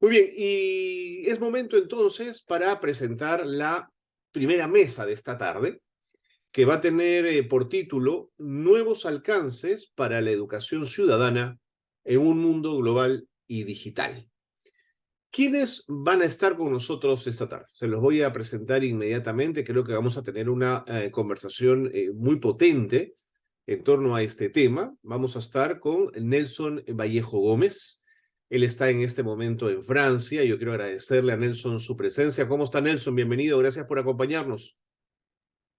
Muy bien, y es momento entonces para presentar la primera mesa de esta tarde, que va a tener por título Nuevos alcances para la educación ciudadana en un mundo global y digital. ¿Quiénes van a estar con nosotros esta tarde? Se los voy a presentar inmediatamente. Creo que vamos a tener una conversación muy potente en torno a este tema. Vamos a estar con Nelson Vallejo Gómez. Él está en este momento en Francia. Yo quiero agradecerle a Nelson su presencia. ¿Cómo está Nelson? Bienvenido. Gracias por acompañarnos.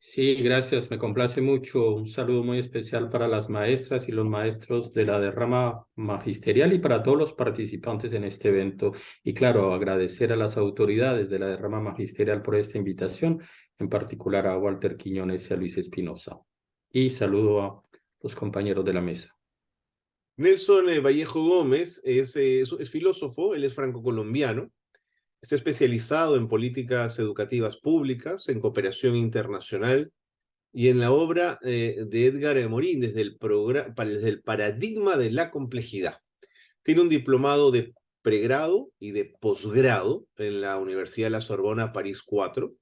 Sí, gracias, me complace mucho. Un saludo muy especial para las maestras y los maestros de la derrama magisterial y para todos los participantes en este evento. Y claro, agradecer a las autoridades de la derrama magisterial por esta invitación, en particular a Walter Quiñones y a Luis Espinosa. Y saludo a los compañeros de la mesa. Nelson Vallejo Gómez es filósofo, él es franco-colombiano. Está especializado en políticas educativas públicas, en cooperación internacional y en la obra de Edgar Morin desde el paradigma de la complejidad. Tiene un diplomado de pregrado y de posgrado en la Universidad de la Sorbona París 4.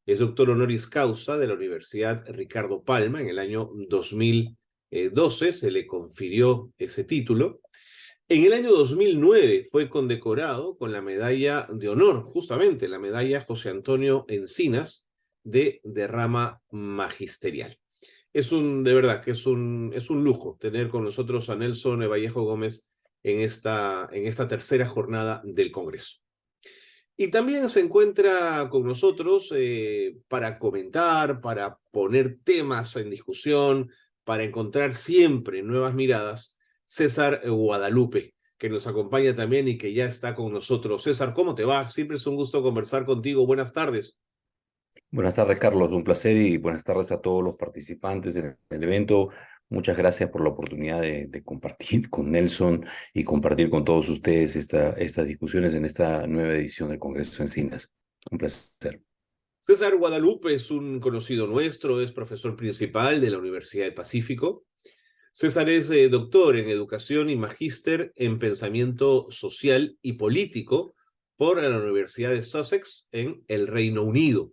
Es doctor honoris causa de la Universidad Ricardo Palma. En el año 2012 se le confirió ese título. En el año 2009 fue condecorado con la medalla de honor, justamente la medalla José Antonio Encinas de derrama magisterial. De verdad que es un lujo tener con nosotros a Nelson Vallejo Gómez en esta tercera jornada del Congreso. Y también se encuentra con nosotros para comentar, para poner temas en discusión, para encontrar siempre nuevas miradas, César Guadalupe, que nos acompaña también y que ya está con nosotros. César, ¿cómo te va? Siempre es un gusto conversar contigo. Buenas tardes. Buenas tardes, Carlos. Un placer y buenas tardes a todos los participantes en el evento. Muchas gracias por la oportunidad de compartir con Nelson y compartir con todos ustedes estas discusiones en esta nueva edición del Congreso Encinas. Un placer. César Guadalupe es un conocido nuestro, es profesor principal de la Universidad del Pacífico. César es doctor en educación y magíster en pensamiento social y político por la Universidad de Sussex en el Reino Unido.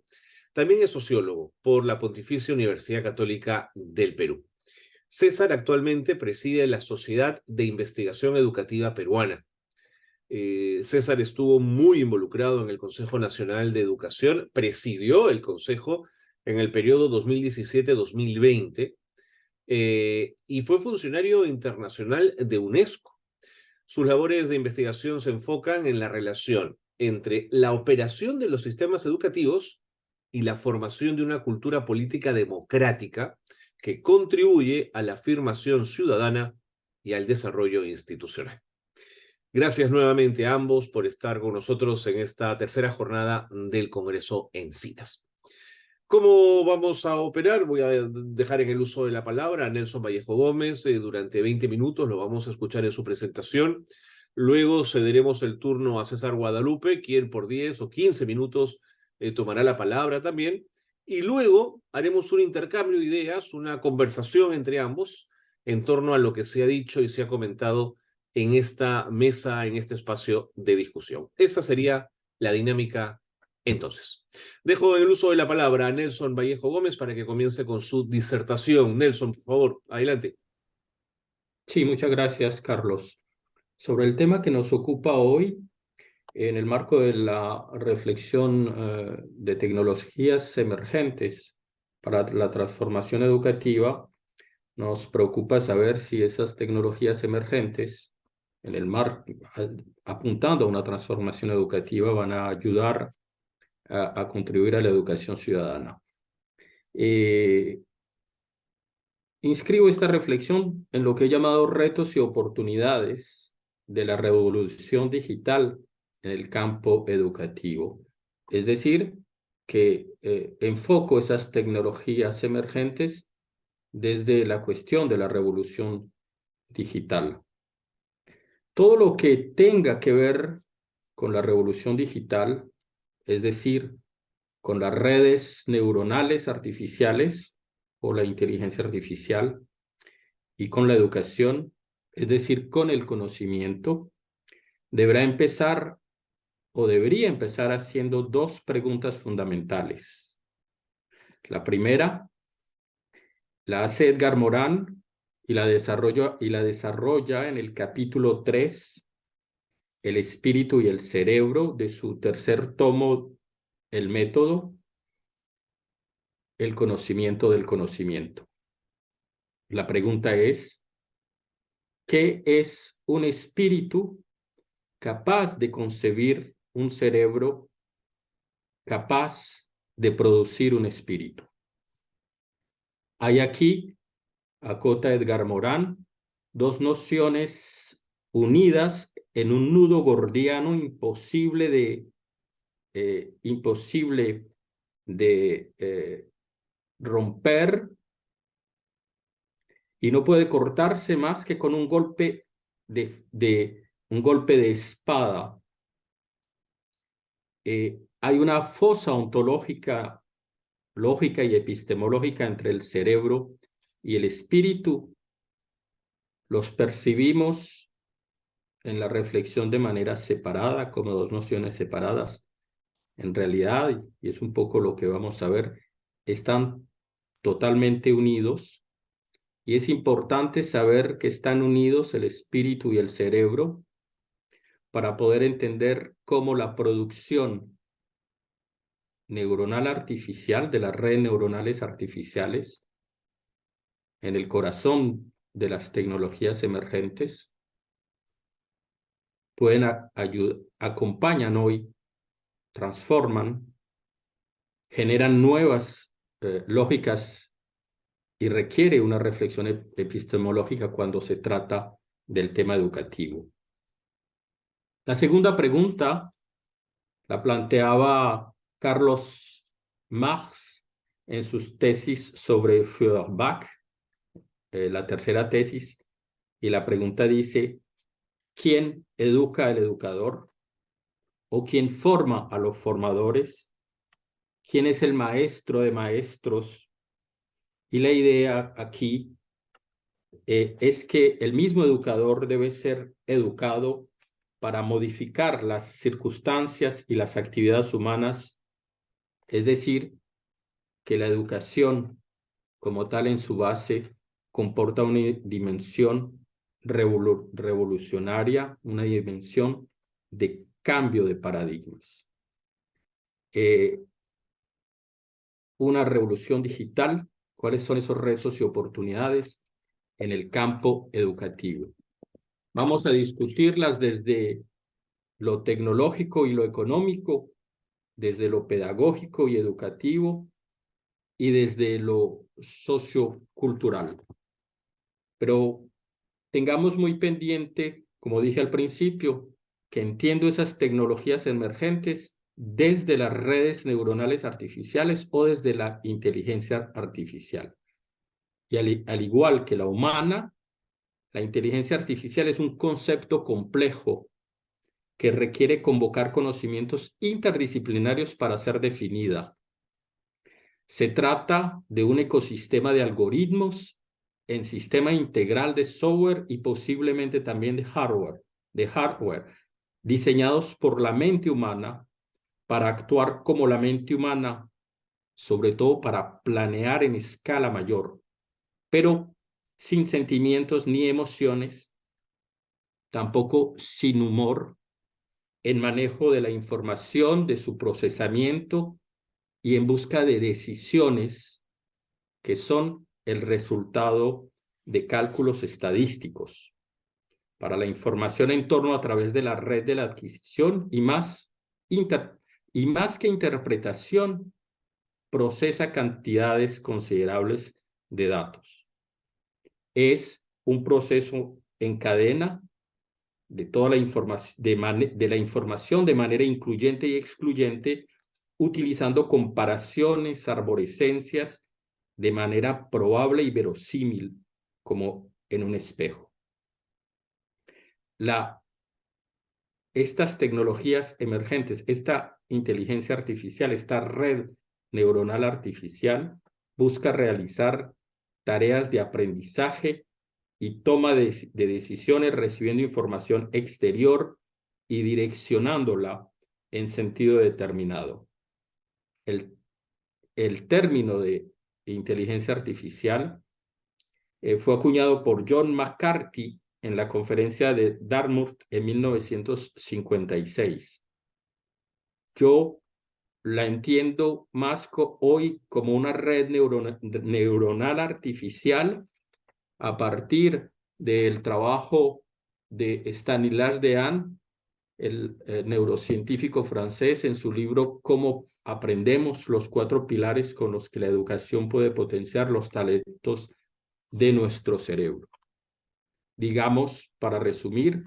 También es sociólogo por la Pontificia Universidad Católica del Perú. César actualmente preside la Sociedad de Investigación Educativa Peruana. César estuvo muy involucrado en el Consejo Nacional de Educación, presidió el Consejo en el periodo 2017-2020 y fue funcionario internacional de UNESCO. Sus labores de investigación se enfocan en la relación entre la operación de los sistemas educativos y la formación de una cultura política democrática que contribuye a la afirmación ciudadana y al desarrollo institucional. Gracias nuevamente a ambos por estar con nosotros en esta tercera jornada del Congreso Encinas. ¿Cómo vamos a operar? Voy a dejar en el uso de la palabra a Nelson Vallejo Gómez. Durante 20 minutos lo vamos a escuchar en su presentación. Luego cederemos el turno a César Guadalupe, quien por 10 o 15 minutos tomará la palabra también. Y luego haremos un intercambio de ideas, una conversación entre ambos en torno a lo que se ha dicho y se ha comentado en esta mesa, en este espacio de discusión. Esa sería la dinámica entonces. Dejo el uso de la palabra a Nelson Vallejo Gómez para que comience con su disertación. Nelson, por favor, adelante. Sí, muchas gracias, Carlos. Sobre el tema que nos ocupa hoy, en el marco de la reflexión de tecnologías emergentes para la transformación educativa, nos preocupa saber si esas tecnologías emergentes, en el apuntando a una transformación educativa, van a ayudar a contribuir a la educación ciudadana. Inscribo esta reflexión en lo que he llamado retos y oportunidades de la revolución digital en el campo educativo. Es decir, que enfoco esas tecnologías emergentes desde la cuestión de la revolución digital. Todo lo que tenga que ver con la revolución digital, es decir, con las redes neuronales artificiales o la inteligencia artificial y con la educación, es decir, con el conocimiento, deberá empezar o debería empezar haciendo dos preguntas fundamentales. La primera la hace Edgar Morin y la desarrolla en el capítulo 3, El espíritu y el cerebro, de su tercer tomo, El método, el conocimiento del conocimiento. La pregunta es, ¿qué es un espíritu capaz de concebir un cerebro capaz de producir un espíritu? Hay aquí, acota Edgar Morin, dos nociones unidas en un nudo gordiano imposible de romper, y no puede cortarse más que con un golpe de espada. Hay una fosa ontológica, lógica y epistemológica entre el cerebro y el espíritu. Los percibimos en la reflexión de manera separada, como dos nociones separadas. En realidad, y es un poco lo que vamos a ver, están totalmente unidos, y es importante saber que están unidos el espíritu y el cerebro para poder entender cómo la producción neuronal artificial, de las redes neuronales artificiales, en el corazón de las tecnologías emergentes, pueden acompañan hoy, transforman, generan nuevas lógicas, y requiere una reflexión epistemológica cuando se trata del tema educativo. La segunda pregunta la planteaba Carlos Marx en sus tesis sobre Feuerbach, la tercera tesis, y la pregunta dice, ¿quién educa al educador? ¿O quién forma a los formadores? ¿Quién es el maestro de maestros? Y la idea aquí es que el mismo educador debe ser educado para modificar las circunstancias y las actividades humanas, es decir, que la educación como tal en su base comporta una dimensión revolucionaria, una dimensión de cambio de paradigmas. Una revolución digital, ¿cuáles son esos retos y oportunidades en el campo educativo? Vamos a discutirlas desde lo tecnológico y lo económico, desde lo pedagógico y educativo, y desde lo sociocultural. Pero tengamos muy pendiente, como dije al principio, que entiendo esas tecnologías emergentes desde las redes neuronales artificiales o desde la inteligencia artificial. Y al igual que la humana, la inteligencia artificial es un concepto complejo que requiere convocar conocimientos interdisciplinarios para ser definida. Se trata de un ecosistema de algoritmos en sistema integral de software y posiblemente también de hardware, diseñados por la mente humana para actuar como la mente humana, sobre todo para planear en escala mayor, pero sin sentimientos ni emociones, tampoco sin humor, en manejo de la información, de su procesamiento y en busca de decisiones que son el resultado de cálculos estadísticos para la información en torno a través de la red de la adquisición y más que interpretación, procesa cantidades considerables de datos. Es un proceso en cadena de toda la información, de la información de manera incluyente y excluyente, utilizando comparaciones, arborescencias, de manera probable y verosímil, como en un espejo. Estas tecnologías emergentes, esta inteligencia artificial, esta red neuronal artificial, busca realizar tareas de aprendizaje y toma de decisiones recibiendo información exterior y direccionándola en sentido determinado. El término de inteligencia artificial fue acuñado por John McCarthy en la conferencia de Dartmouth en 1956. Yo la entiendo más hoy como una red neuronal artificial a partir del trabajo de Stanislas Dehaene, el neurocientífico francés, en su libro Cómo aprendemos, los 4 pilares con los que la educación puede potenciar los talentos de nuestro cerebro. Digamos, para resumir,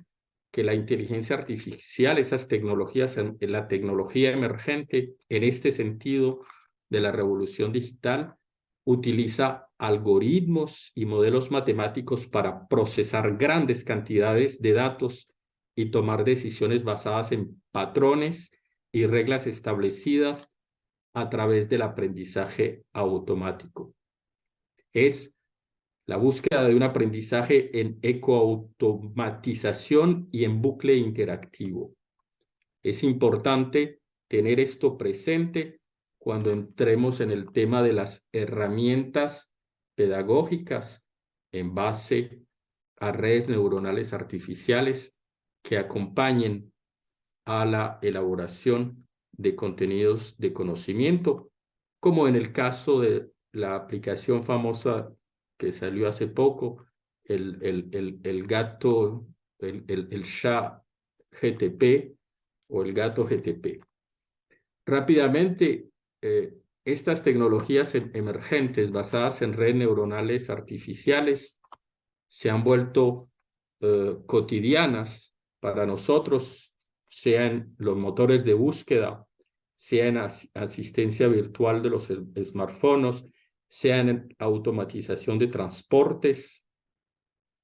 que la inteligencia artificial, esas tecnologías, la tecnología emergente, en este sentido de la revolución digital, utiliza algoritmos y modelos matemáticos para procesar grandes cantidades de datos y tomar decisiones basadas en patrones y reglas establecidas a través del aprendizaje automático. Es la búsqueda de un aprendizaje en ecoautomatización y en bucle interactivo. Es importante tener esto presente cuando entremos en el tema de las herramientas pedagógicas en base a redes neuronales artificiales que acompañen a la elaboración de contenidos de conocimiento, como en el caso de la aplicación famosa que salió hace poco, el gato, el ChatGPT o el gato GTP. Rápidamente, estas tecnologías emergentes basadas en redes neuronales artificiales se han vuelto cotidianas para nosotros, sean los motores de búsqueda, sea en asistencia virtual de los smartphones, sea en automatización de transportes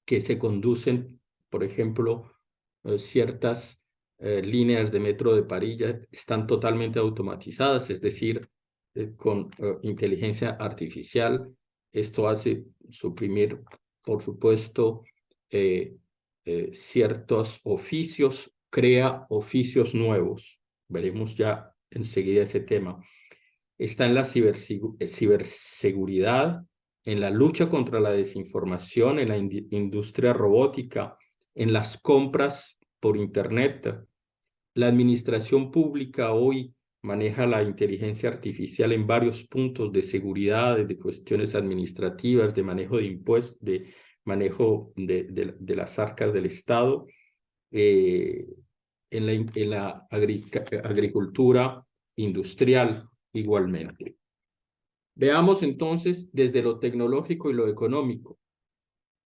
que se conducen, por ejemplo, ciertas líneas de metro de París ya están totalmente automatizadas, es decir, con inteligencia artificial. Esto hace suprimir, por supuesto, ciertos oficios, crea oficios nuevos. Veremos ya enseguida ese tema. Está en la ciberseguridad, en la lucha contra la desinformación, en la industria robótica, en las compras por Internet. La administración pública hoy maneja la inteligencia artificial en varios puntos de seguridad, de cuestiones administrativas, de manejo de impuestos, de manejo de las arcas del Estado, en la agricultura industrial igualmente. Veamos entonces desde lo tecnológico y lo económico.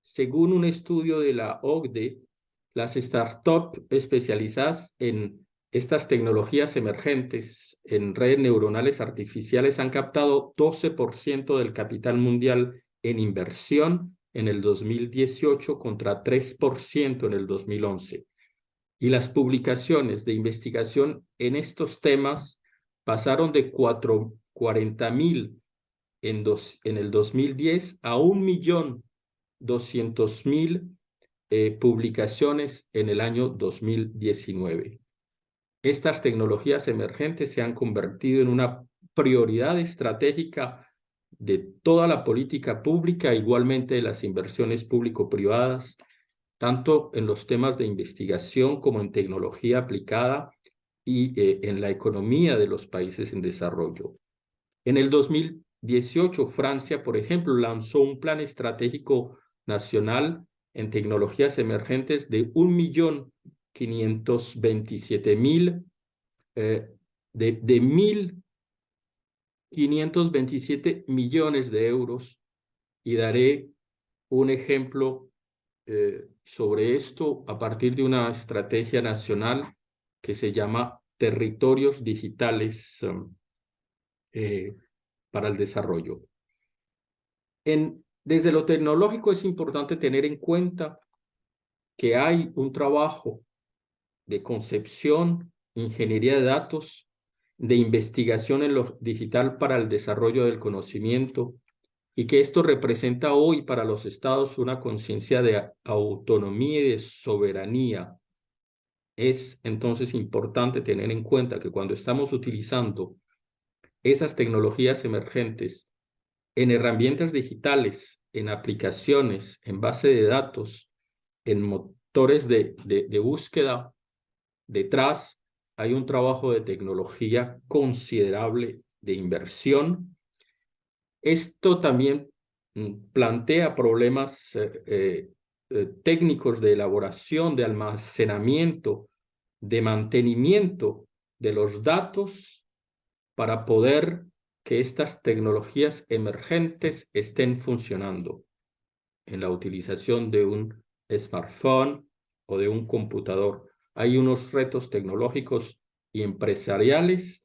Según un estudio de la OCDE, las startups especializadas en estas tecnologías emergentes en redes neuronales artificiales han captado 12% del capital mundial en inversión en el 2018 contra 3% en el 2011. Y las publicaciones de investigación en estos temas pasaron de 40.000 en el 2010 a 1.200.000 publicaciones en el año 2019. Estas tecnologías emergentes se han convertido en una prioridad estratégica de toda la política pública, igualmente de las inversiones público-privadas, tanto en los temas de investigación como en tecnología aplicada y en la economía de los países en desarrollo. En el 2018, Francia, por ejemplo, lanzó un plan estratégico nacional en tecnologías emergentes de 1.527.000, de 1.527 millones de euros, y daré un ejemplo sobre esto a partir de una estrategia nacional que se llama Territorios Digitales para el Desarrollo. Desde lo tecnológico es importante tener en cuenta que hay un trabajo de concepción, ingeniería de datos, de investigación en lo digital para el desarrollo del conocimiento, y que esto representa hoy para los estados una conciencia de autonomía y de soberanía Es entonces importante tener en cuenta que cuando estamos utilizando esas tecnologías emergentes en herramientas digitales, en aplicaciones, en base de datos, en motores de búsqueda, detrás hay un trabajo de tecnología considerable de inversión. Esto también plantea problemas técnicos de elaboración, de almacenamiento, de mantenimiento de los datos para poder que estas tecnologías emergentes estén funcionando en la utilización de un smartphone o de un computador. Hay unos retos tecnológicos y empresariales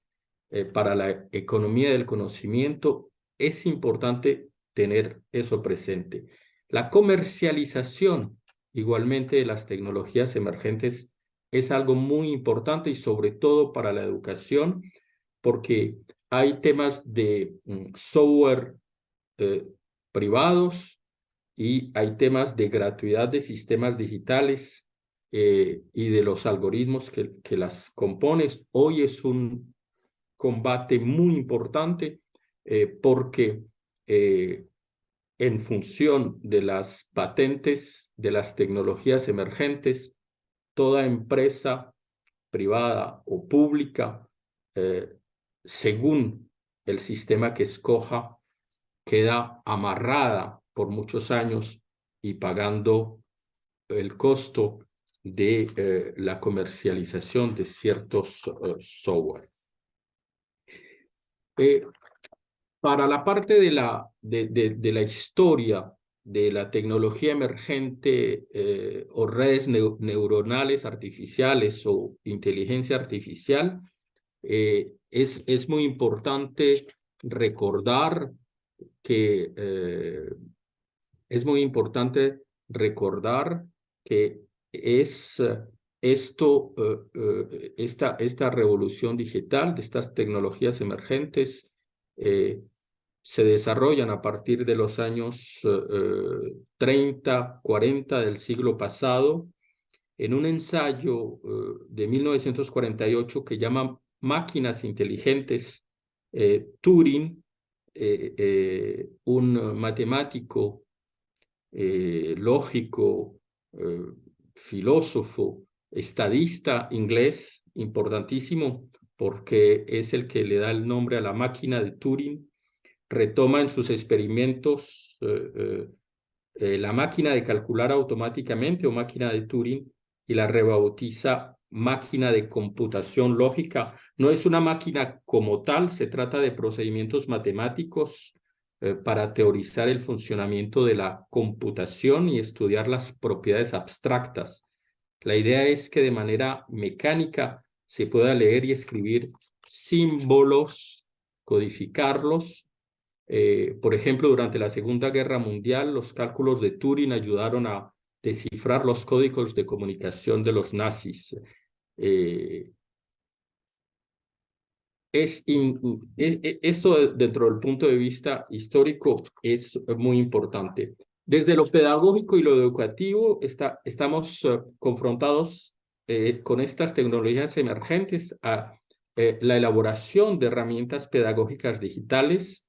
para la economía del conocimiento. Es importante tener eso presente. La comercialización igualmente de las tecnologías emergentes es algo muy importante y sobre todo para la educación, porque hay temas de software privados y hay temas de gratuidad de sistemas digitales y de los algoritmos que las componen. Hoy es un combate muy importante porque en función de las patentes de las tecnologías emergentes, toda empresa privada o pública, según el sistema que escoja, queda amarrada por muchos años y pagando el costo de la comercialización de ciertos software. Para la parte de la historia de la tecnología emergente o redes neuronales artificiales o inteligencia artificial, es muy importante recordar que esta revolución digital de estas tecnologías emergentes se desarrollan a partir de los años 30, 40 del siglo pasado, en un ensayo de 1948 que llama Máquinas Inteligentes. Turing, un matemático, lógico, filósofo, estadista inglés, importantísimo, porque es el que le da el nombre a la máquina de Turing, retoma en sus experimentos la máquina de calcular automáticamente o máquina de Turing y la rebautiza máquina de computación lógica. No es una máquina como tal, se trata de procedimientos matemáticos para teorizar el funcionamiento de la computación y estudiar las propiedades abstractas. La idea es que de manera mecánica se pueda leer y escribir símbolos, codificarlos. Por ejemplo, durante la Segunda Guerra Mundial, los cálculos de Turing ayudaron a descifrar los códigos de comunicación de los nazis. Esto dentro del punto de vista histórico es muy importante. Desde lo pedagógico y lo educativo estamos confrontados con estas tecnologías emergentes a la elaboración de herramientas pedagógicas digitales.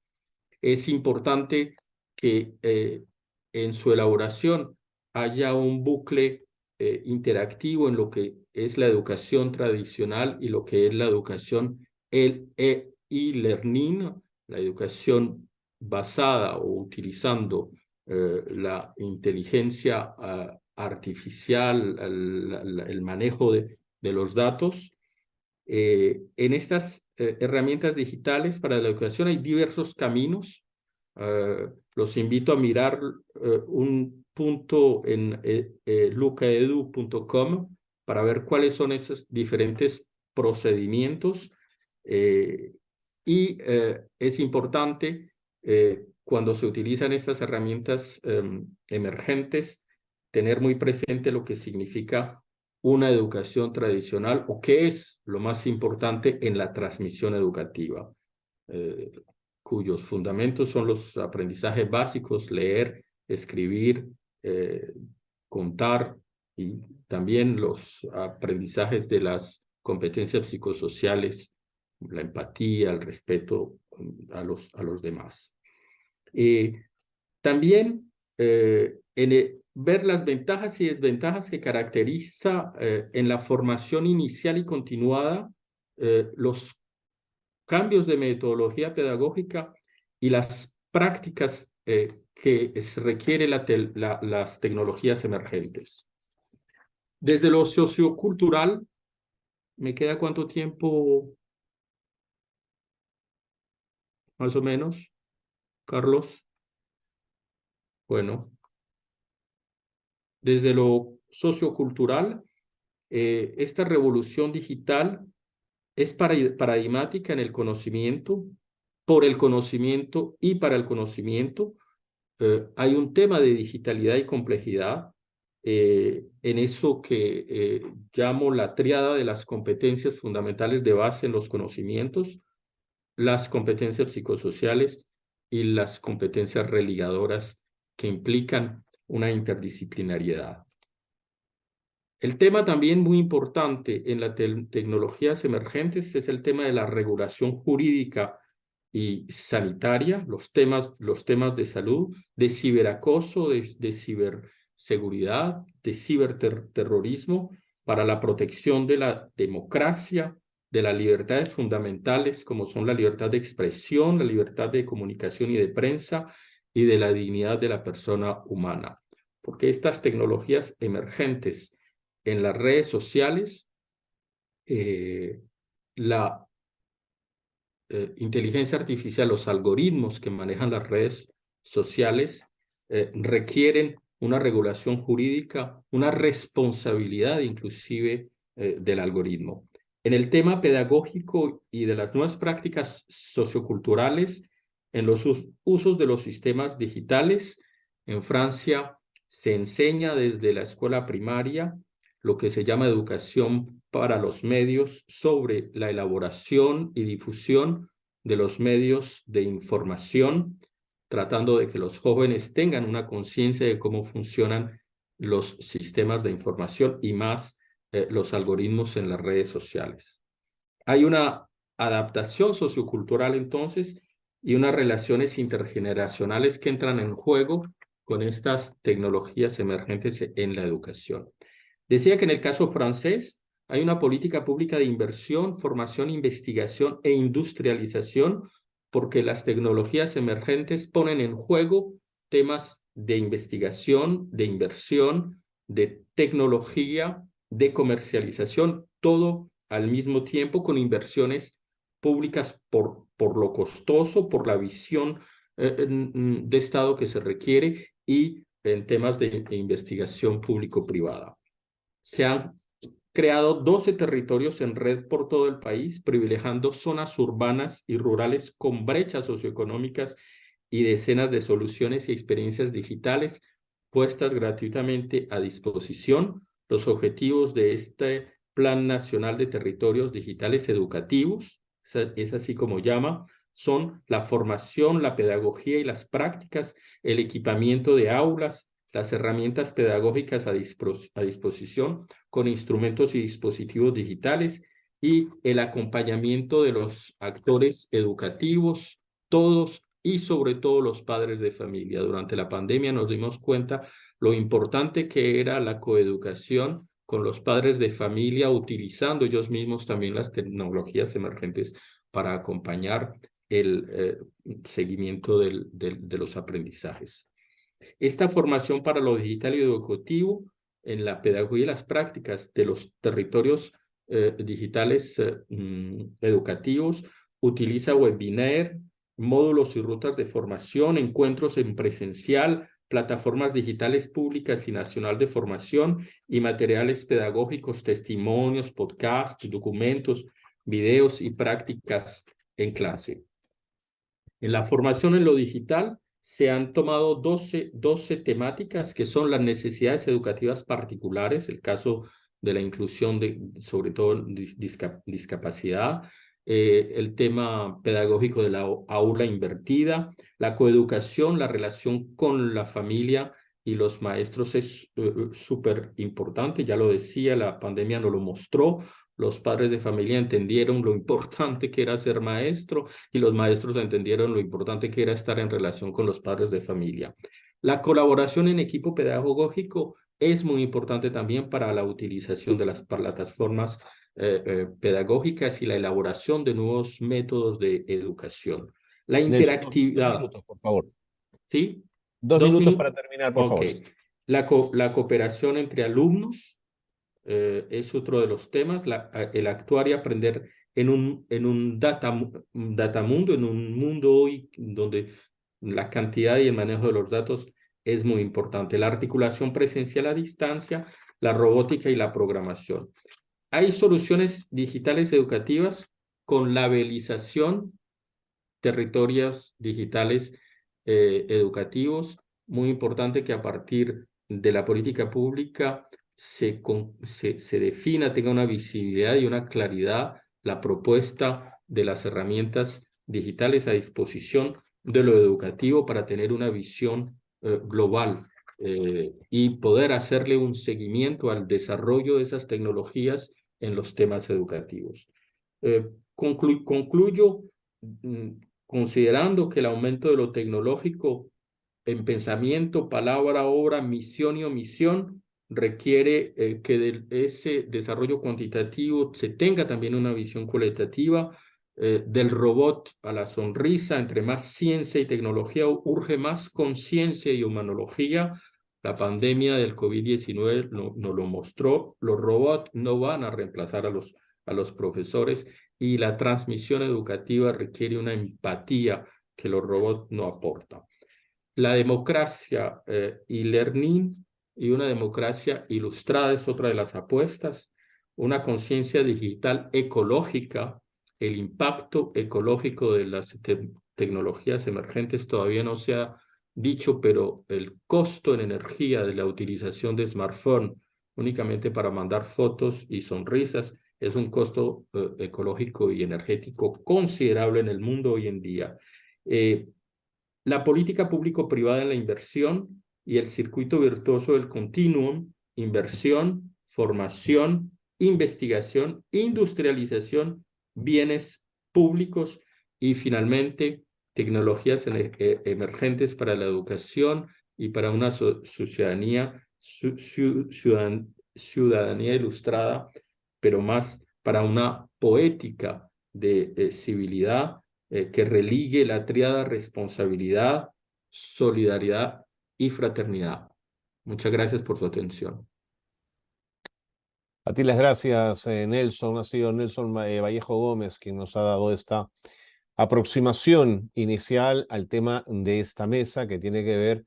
Es importante que en su elaboración haya un bucle interactivo en lo que es la educación tradicional y lo que es la educación e-learning, la educación basada o utilizando la inteligencia artificial, el manejo de los datos. En estas herramientas digitales para la educación hay diversos caminos. Los invito a mirar un punto en lucaedu.com para ver cuáles son esos diferentes procedimientos. Es importante cuando se utilizan estas herramientas emergentes tener muy presente lo que significa una educación tradicional o qué es lo más importante en la transmisión educativa, cuyos fundamentos son los aprendizajes básicos: leer, escribir, contar y también los aprendizajes de las competencias psicosociales, la empatía, el respeto a los demás. También ver las ventajas y desventajas que caracteriza en la formación inicial y continuada los cambios de metodología pedagógica y las prácticas que requieren las tecnologías emergentes. Desde lo sociocultural, ¿me queda cuánto tiempo? Más o menos, Carlos. Bueno, desde lo sociocultural, esta revolución digital es paradigmática en el conocimiento, por el conocimiento y para el conocimiento. Hay un tema de digitalidad y complejidad en eso que llamo la tríada de las competencias fundamentales de base en los conocimientos, las competencias psicosociales y las competencias religadoras que implican una interdisciplinariedad. El tema también muy importante en las tecnologías emergentes es el tema de la regulación jurídica y sanitaria, los temas de salud, de ciberacoso, de ciberseguridad, de ciberterrorismo, para la protección de la democracia, de las libertades fundamentales como son la libertad de expresión, la libertad de comunicación y de prensa y de la dignidad de la persona humana. Porque estas tecnologías emergentes en las redes sociales, la inteligencia artificial, los algoritmos que manejan las redes sociales requieren una regulación jurídica, una responsabilidad inclusive del algoritmo. En el tema pedagógico y de las nuevas prácticas socioculturales, en los usos de los sistemas digitales, en Francia se enseña desde la escuela primaria lo que se llama educación para los medios sobre la elaboración y difusión de los medios de información, tratando de que los jóvenes tengan una conciencia de cómo funcionan los sistemas de información y más los algoritmos en las redes sociales. Hay una adaptación sociocultural entonces y unas relaciones intergeneracionales que entran en juego con estas tecnologías emergentes en la educación. Decía que en el caso francés hay una política pública de inversión, formación, investigación e industrialización, porque las tecnologías emergentes ponen en juego temas de investigación, de inversión, de tecnología, de comercialización, todo al mismo tiempo con inversiones públicas por lo costoso, por la visión de Estado que se requiere y en temas de investigación público-privada. Se han creado 12 territorios en red por todo el país, privilegiando zonas urbanas y rurales con brechas socioeconómicas y decenas de soluciones y experiencias digitales puestas gratuitamente a disposición. Los objetivos de este Plan Nacional de Territorios Digitales Educativos, es así como llama, son la formación, la pedagogía y las prácticas, el equipamiento de aulas, las herramientas pedagógicas a disposición con instrumentos y dispositivos digitales y el acompañamiento de los actores educativos, todos y sobre todo los padres de familia. Durante la pandemia nos dimos cuenta lo importante que era la coeducación con los padres de familia, utilizando ellos mismos también las tecnologías emergentes para acompañar el seguimiento de los aprendizajes. Esta formación para lo digital y educativo en la pedagogía y las prácticas de los territorios digitales educativos utiliza webinar, módulos y rutas de formación, encuentros en presencial, plataformas digitales públicas y nacional de formación y materiales pedagógicos, testimonios, podcasts, documentos, videos y prácticas en clase. En la formación en lo digital se han tomado 12 temáticas que son las necesidades educativas particulares, el caso de la inclusión de, sobre todo, discapacidad, el tema pedagógico de la aula invertida, la coeducación, la relación con la familia y los maestros es súper importante, ya lo decía, la pandemia nos lo mostró. Los padres de familia entendieron lo importante que era ser maestro y los maestros entendieron lo importante que era estar en relación con los padres de familia. La colaboración en equipo pedagógico es muy importante también para la utilización de las plataformas pedagógicas y la elaboración de nuevos métodos de educación. La Nelson, dos interactividad, minutos, por favor. ¿sí? 2 minutos para 2 minutos. terminar, por Ok. favor. La cooperación entre alumnos es otro de los temas, el actuar y aprender en un datamundo, en un mundo hoy donde la cantidad y el manejo de los datos es muy importante. La articulación presencial a distancia, la robótica y la programación. Hay soluciones digitales educativas con labelización, territorios digitales educativos. Muy importante que a partir de la política pública se defina, tenga una visibilidad y una claridad la propuesta de las herramientas digitales a disposición de lo educativo para tener una visión global y poder hacerle un seguimiento al desarrollo de esas tecnologías en los temas educativos. Concluyo considerando que el aumento de lo tecnológico en pensamiento, palabra, obra, misión y omisión requiere que de ese desarrollo cuantitativo se tenga también una visión cualitativa. Del robot a la sonrisa, entre más ciencia y tecnología, urge más conciencia y humanología. La pandemia del COVID-19 nos lo mostró. Los robots no van a reemplazar a los profesores y la transmisión educativa requiere una empatía que los robots no aportan. La democracia y learning y una democracia ilustrada es otra de las apuestas. Una conciencia digital ecológica, el impacto ecológico de las tecnologías emergentes todavía no se ha dicho, pero el costo en energía de la utilización de smartphone únicamente para mandar fotos y sonrisas es un costo ecológico y energético considerable en el mundo hoy en día. La política público-privada en la inversión y el circuito virtuoso del continuum, inversión, formación, investigación, industrialización, bienes públicos y finalmente tecnologías emergentes para la educación y para una ciudadanía ilustrada, pero más para una poética de civilidad que religue la tríada responsabilidad, solidaridad y fraternidad. Muchas gracias por su atención. A ti las gracias, Nelson. Ha sido Nelson Vallejo Gómez quien nos ha dado esta aproximación inicial al tema de esta mesa que tiene que ver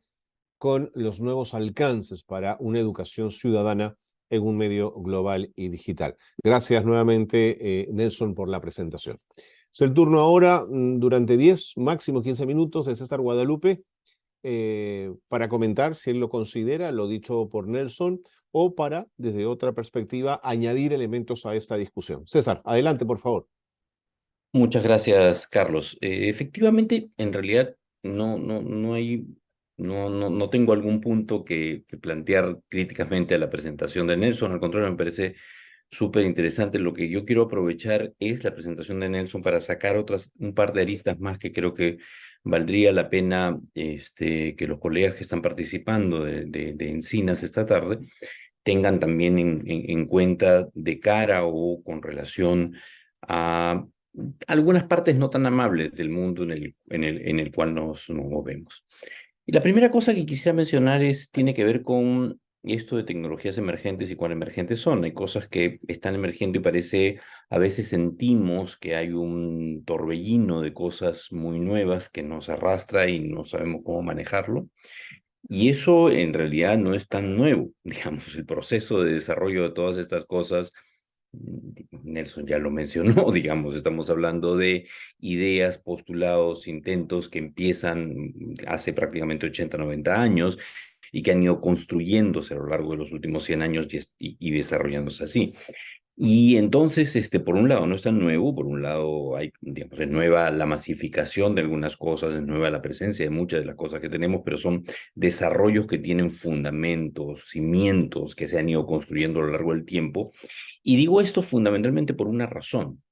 con los nuevos alcances para una educación ciudadana en un medio global y digital. Gracias nuevamente, Nelson, por la presentación. Es el turno ahora, durante 10, máximo 15 minutos, de César Guadalupe para comentar, si él lo considera, lo dicho por Nelson, o para, desde otra perspectiva, añadir elementos a esta discusión. César, adelante, por favor. Muchas gracias, Carlos. Efectivamente, en realidad no tengo algún punto que plantear críticamente a la presentación de Nelson. Al contrario, me parece súper interesante. Lo que yo quiero aprovechar es la presentación de Nelson para sacar un par de aristas más que creo que valdría la pena que los colegas que están participando de Encinas esta tarde tengan también en cuenta de cara o con relación a algunas partes no tan amables del mundo en el cual nos movemos. Y la primera cosa que quisiera mencionar tiene que ver con esto de tecnologías emergentes y cuán emergentes son. Hay cosas que están emergiendo y a veces sentimos que hay un torbellino de cosas muy nuevas que nos arrastra y no sabemos cómo manejarlo. Y eso en realidad no es tan nuevo, digamos, el proceso de desarrollo de todas estas cosas. Nelson ya lo mencionó, digamos, estamos hablando de ideas, postulados, intentos que empiezan hace prácticamente 80, 90 años y que han ido construyéndose a lo largo de los últimos 100 años y desarrollándose así. Y entonces, por un lado, no es tan nuevo, por un lado, hay, digamos, es nueva la masificación de algunas cosas, es nueva la presencia de muchas de las cosas que tenemos, pero son desarrollos que tienen fundamentos, cimientos que se han ido construyendo a lo largo del tiempo. Y digo esto fundamentalmente por una razón,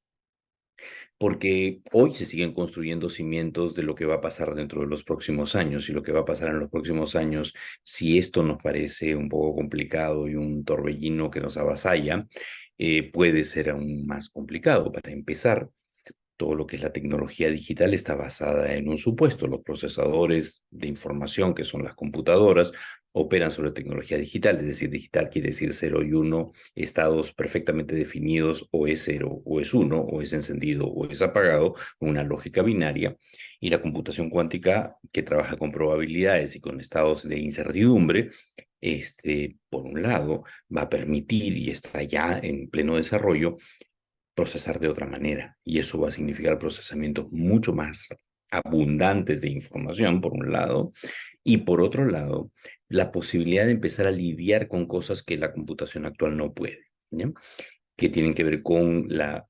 porque hoy se siguen construyendo cimientos de lo que va a pasar dentro de los próximos años, y lo que va a pasar en los próximos años, si esto nos parece un poco complicado y un torbellino que nos avasalla, puede ser aún más complicado. Para empezar, todo lo que es la tecnología digital está basada en un supuesto. Los procesadores de información, que son las computadoras, operan sobre tecnología digital, es decir, digital quiere decir 0 y 1, estados perfectamente definidos, o es 0 o es 1, o es encendido o es apagado, una lógica binaria. Y la computación cuántica, que trabaja con probabilidades y con estados de incertidumbre, por un lado, va a permitir, y está ya en pleno desarrollo, procesar de otra manera. Y eso va a significar procesamientos mucho más abundantes de información, por un lado, y por otro lado, la posibilidad de empezar a lidiar con cosas que la computación actual no puede, ¿ya? Que tienen que ver con la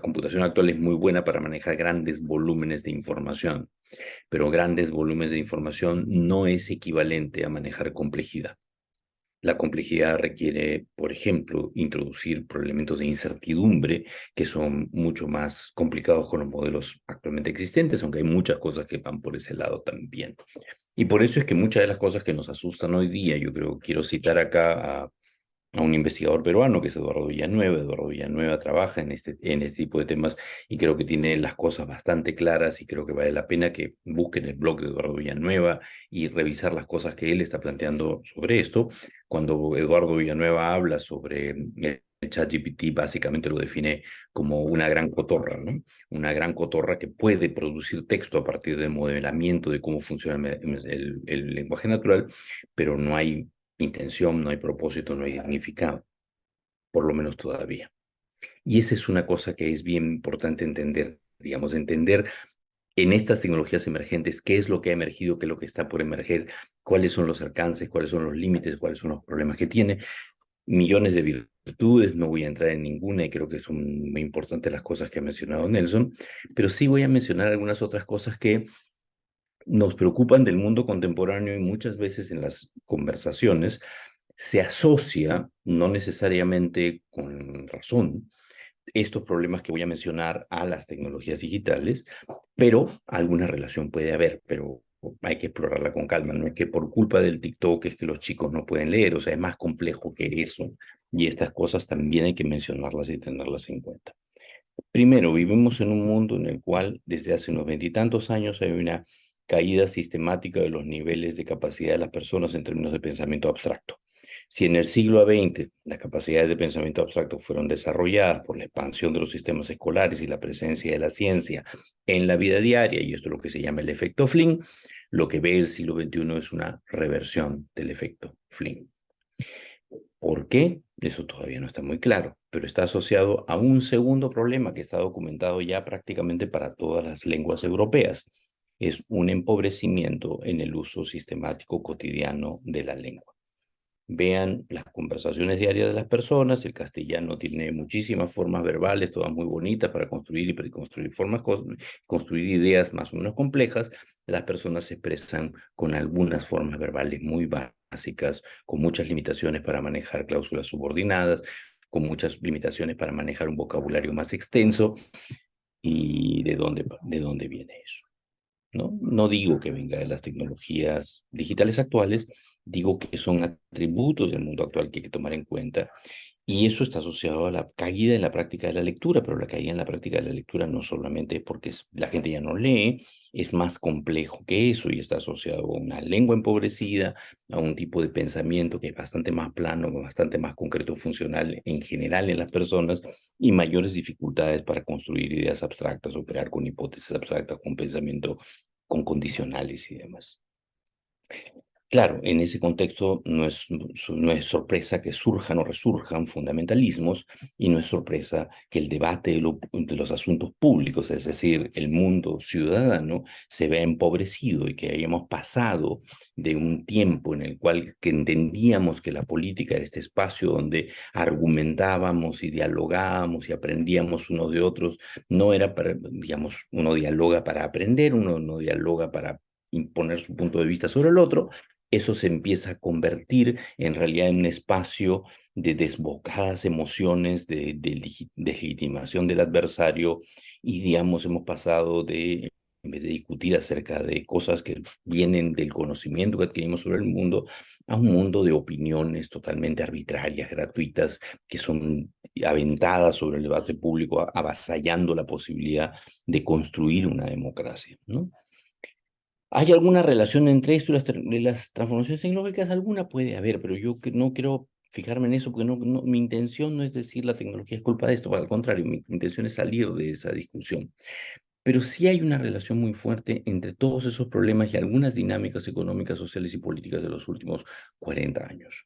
computación actual es muy buena para manejar grandes volúmenes de información, pero grandes volúmenes de información no es equivalente a manejar complejidad. La complejidad requiere, por ejemplo, introducir elementos de incertidumbre que son mucho más complicados con los modelos actualmente existentes, aunque hay muchas cosas que van por ese lado también. Y por eso es que muchas de las cosas que nos asustan hoy día, yo creo, quiero citar acá a un investigador peruano que es Eduardo Villanueva. Eduardo Villanueva trabaja en este tipo de temas y creo que tiene las cosas bastante claras, y creo que vale la pena que busquen el blog de Eduardo Villanueva y revisar las cosas que él está planteando sobre esto. Cuando Eduardo Villanueva habla sobre el ChatGPT, básicamente lo define como una gran cotorra, ¿no? Una gran cotorra que puede producir texto a partir del modelamiento de cómo funciona el lenguaje natural, pero no hay intención, no hay propósito, no hay significado, por lo menos todavía. Y esa es una cosa que es bien importante entender, digamos, entender en estas tecnologías emergentes qué es lo que ha emergido, qué es lo que está por emerger, cuáles son los alcances, cuáles son los límites, cuáles son los problemas que tiene. Millones de virtudes, no voy a entrar en ninguna y creo que son muy importantes las cosas que ha mencionado Nelson, pero sí voy a mencionar algunas otras cosas que nos preocupan del mundo contemporáneo, y muchas veces en las conversaciones se asocia, no necesariamente con razón, estos problemas que voy a mencionar a las tecnologías digitales, pero alguna relación puede haber, pero hay que explorarla con calma. No es que por culpa del TikTok es que los chicos no pueden leer, o sea, es más complejo que eso, y estas cosas también hay que mencionarlas y tenerlas en cuenta. Primero, vivimos en un mundo en el cual desde hace unos veintitantos años hay una caída sistemática de los niveles de capacidad de las personas en términos de pensamiento abstracto. Si en el siglo XX las capacidades de pensamiento abstracto fueron desarrolladas por la expansión de los sistemas escolares y la presencia de la ciencia en la vida diaria, y esto es lo que se llama el efecto Flynn, lo que ve el siglo XXI es una reversión del efecto Flynn. ¿Por qué? Eso todavía no está muy claro, pero está asociado a un segundo problema que está documentado ya prácticamente para todas las lenguas europeas. Es un empobrecimiento en el uso sistemático cotidiano de la lengua. Vean las conversaciones diarias de las personas. El castellano tiene muchísimas formas verbales, todas muy bonitas para construir y preconstruir formas, construir ideas más o menos complejas. Las personas se expresan con algunas formas verbales muy básicas, con muchas limitaciones para manejar cláusulas subordinadas, con muchas limitaciones para manejar un vocabulario más extenso. ¿Y de dónde viene eso? ¿No? No digo que venga de las tecnologías digitales actuales, digo que son atributos del mundo actual que hay que tomar en cuenta, y eso está asociado a la caída en la práctica de la lectura, pero la caída en la práctica de la lectura no solamente es porque la gente ya no lee, es más complejo que eso, y está asociado a una lengua empobrecida, a un tipo de pensamiento que es bastante más plano, bastante más concreto, funcional en general en las personas, y mayores dificultades para construir ideas abstractas, operar con hipótesis abstractas, con pensamiento, con condicionales y demás. Claro, en ese contexto no es sorpresa que surjan o resurjan fundamentalismos y no es sorpresa que el debate de los asuntos públicos, es decir, el mundo ciudadano, se vea empobrecido y que hayamos pasado de un tiempo en el cual que entendíamos que la política era este espacio donde argumentábamos y dialogábamos y aprendíamos unos de otros, no era para, digamos, uno dialoga para aprender, uno no dialoga para imponer su punto de vista sobre el otro. Eso se empieza a convertir en realidad en un espacio de desbocadas emociones, de legitimación del adversario y, digamos, hemos pasado de, en vez de discutir acerca de cosas que vienen del conocimiento que adquirimos sobre el mundo, a un mundo de opiniones totalmente arbitrarias, gratuitas, que son aventadas sobre el debate público, avasallando la posibilidad de construir una democracia, ¿no? ¿Hay alguna relación entre esto y las transformaciones tecnológicas? Alguna puede haber, pero yo no quiero fijarme en eso porque mi intención no es decir la tecnología es culpa de esto, al contrario, mi intención es salir de esa discusión. Pero sí hay una relación muy fuerte entre todos esos problemas y algunas dinámicas económicas, sociales y políticas de los últimos 40 años.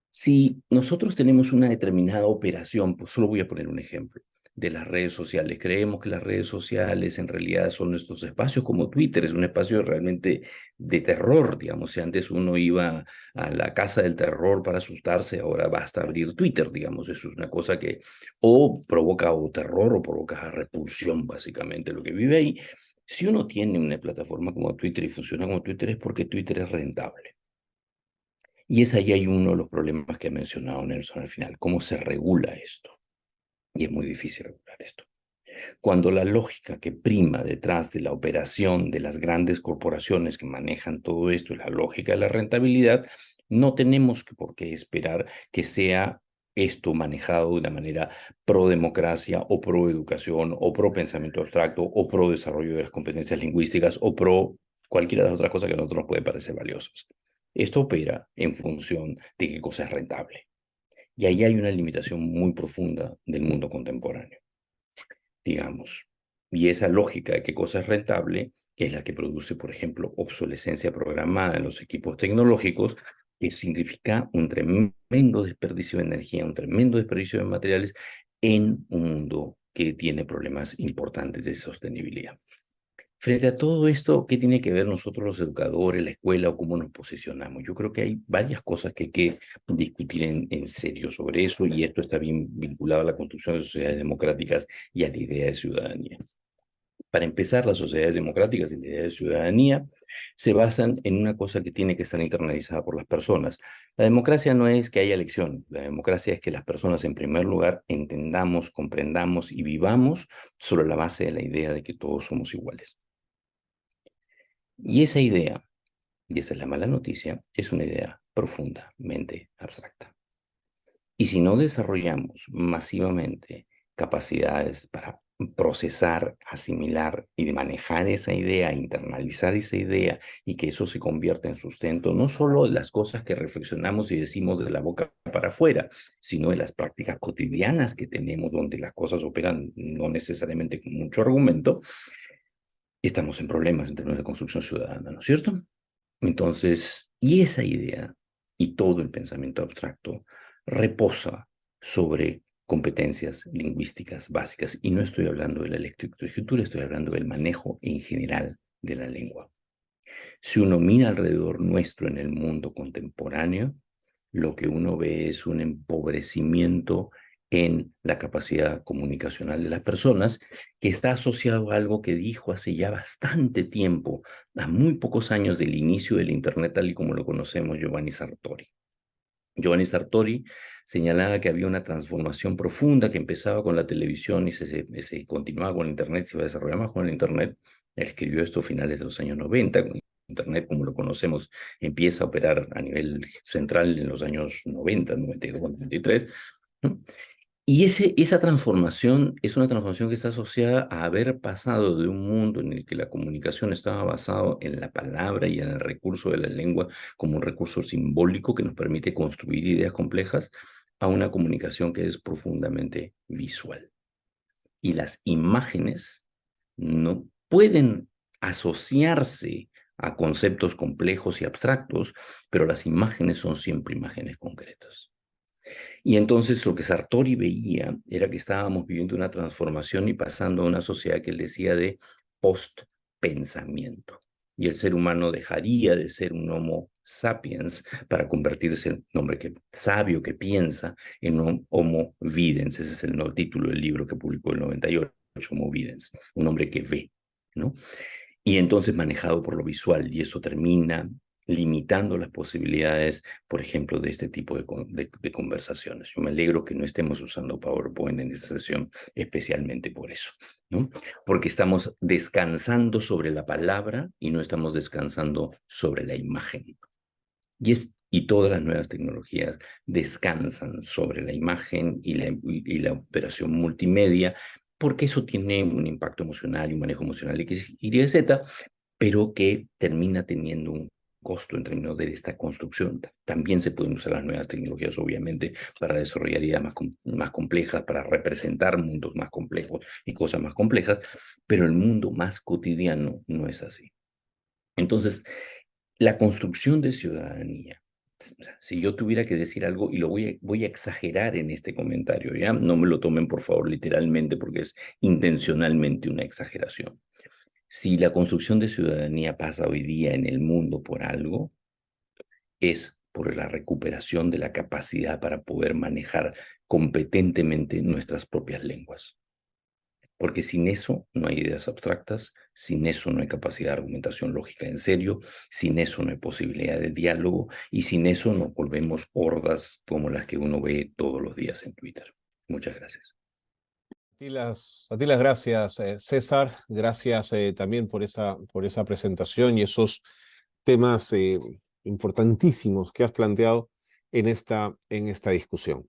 Si nosotros tenemos una determinada operación, pues solo voy a poner un ejemplo de las redes sociales. Creemos que las redes sociales en realidad son nuestros espacios, como Twitter, es un espacio realmente de terror, digamos. Si antes uno iba a la casa del terror para asustarse, ahora basta abrir Twitter, digamos. Eso es una cosa que o provoca o terror o provoca repulsión, básicamente, lo que vive ahí. Si uno tiene una plataforma como Twitter y funciona como Twitter es porque Twitter es rentable. Y es ahí hay uno de los problemas que ha mencionado Nelson al final, cómo se regula esto. Y es muy difícil regular esto. Cuando la lógica que prima detrás de la operación de las grandes corporaciones que manejan todo esto es la lógica de la rentabilidad, no tenemos por qué esperar que sea esto manejado de una manera pro democracia o pro educación o pro pensamiento abstracto o pro desarrollo de las competencias lingüísticas o pro cualquiera de las otras cosas que a nosotros nos puede parecer valiosas. Esto opera en función de qué cosa es rentable. Y ahí hay una limitación muy profunda del mundo contemporáneo, digamos. Y esa lógica de qué cosa es rentable es la que produce, por ejemplo, obsolescencia programada en los equipos tecnológicos, que significa un tremendo desperdicio de energía, un tremendo desperdicio de materiales en un mundo que tiene problemas importantes de sostenibilidad. Frente a todo esto, ¿qué tiene que ver nosotros los educadores, la escuela o cómo nos posicionamos? Yo creo que hay varias cosas que hay que discutir en serio sobre eso y esto está bien vinculado a la construcción de sociedades democráticas y a la idea de ciudadanía. Para empezar, las sociedades democráticas y la idea de ciudadanía se basan en una cosa que tiene que estar internalizada por las personas. La democracia no es que haya elección, la democracia es que las personas en primer lugar entendamos, comprendamos y vivamos sobre la base de la idea de que todos somos iguales. Y esa idea, y esa es la mala noticia, es una idea profundamente abstracta. Y si no desarrollamos masivamente capacidades para procesar, asimilar y de manejar esa idea, internalizar esa idea y que eso se convierta en sustento, no solo de las cosas que reflexionamos y decimos de la boca para afuera, sino de las prácticas cotidianas que tenemos donde las cosas operan no necesariamente con mucho argumento, estamos en problemas en términos de construcción ciudadana, ¿no es cierto? Entonces, y esa idea y todo el pensamiento abstracto reposa sobre competencias lingüísticas básicas. Y no estoy hablando de la lectoescritura, estoy hablando del manejo en general de la lengua. Si uno mira alrededor nuestro en el mundo contemporáneo, lo que uno ve es un empobrecimiento en la capacidad comunicacional de las personas, que está asociado a algo que dijo hace ya bastante tiempo, a muy pocos años del inicio del Internet tal y como lo conocemos, Giovanni Sartori. Giovanni Sartori señalaba que había una transformación profunda que empezaba con la televisión y se continuaba con el Internet, se iba a desarrollar más con el Internet. Él escribió esto a finales de los años 90. Internet, como lo conocemos, empieza a operar a nivel central en los años 90, 92, 93, ¿no? Y esa transformación es una transformación que está asociada a haber pasado de un mundo en el que la comunicación estaba basado en la palabra y en el recurso de la lengua como un recurso simbólico que nos permite construir ideas complejas, a una comunicación que es profundamente visual. Y las imágenes no pueden asociarse a conceptos complejos y abstractos, pero las imágenes son siempre imágenes concretas. Y entonces lo que Sartori veía era que estábamos viviendo una transformación y pasando a una sociedad que él decía de post-pensamiento. Y el ser humano dejaría de ser un homo sapiens para convertirse en un hombre sabio que piensa en un homo videns. Ese es el nuevo título del libro que publicó en el 98, Homo videns, un hombre que ve, ¿no? Y entonces manejado por lo visual, y eso termina limitando las posibilidades, por ejemplo, de este tipo de conversaciones. Yo me alegro que no estemos usando PowerPoint en esta sesión, especialmente por eso, ¿no? Porque estamos descansando sobre la palabra y no estamos descansando sobre la imagen. Y todas las nuevas tecnologías descansan sobre la imagen y la operación multimedia, porque eso tiene un impacto emocional y un manejo emocional X, Y, Z, pero que termina teniendo un costo en términos de esta construcción. También se pueden usar las nuevas tecnologías, obviamente, para desarrollar ideas más complejas, para representar mundos más complejos y cosas más complejas, pero el mundo más cotidiano no es así. Entonces, la construcción de ciudadanía, si yo tuviera que decir algo, y lo voy a exagerar en este comentario, ¿ya? No me lo tomen, por favor, literalmente, porque es intencionalmente una exageración. Si la construcción de ciudadanía pasa hoy día en el mundo por algo, es por la recuperación de la capacidad para poder manejar competentemente nuestras propias lenguas. Porque sin eso no hay ideas abstractas, sin eso no hay capacidad de argumentación lógica en serio, sin eso no hay posibilidad de diálogo y sin eso nos volvemos hordas como las que uno ve todos los días en Twitter. Muchas gracias. A ti las gracias, César. Gracias también por esa presentación y esos temas importantísimos que has planteado en esta discusión.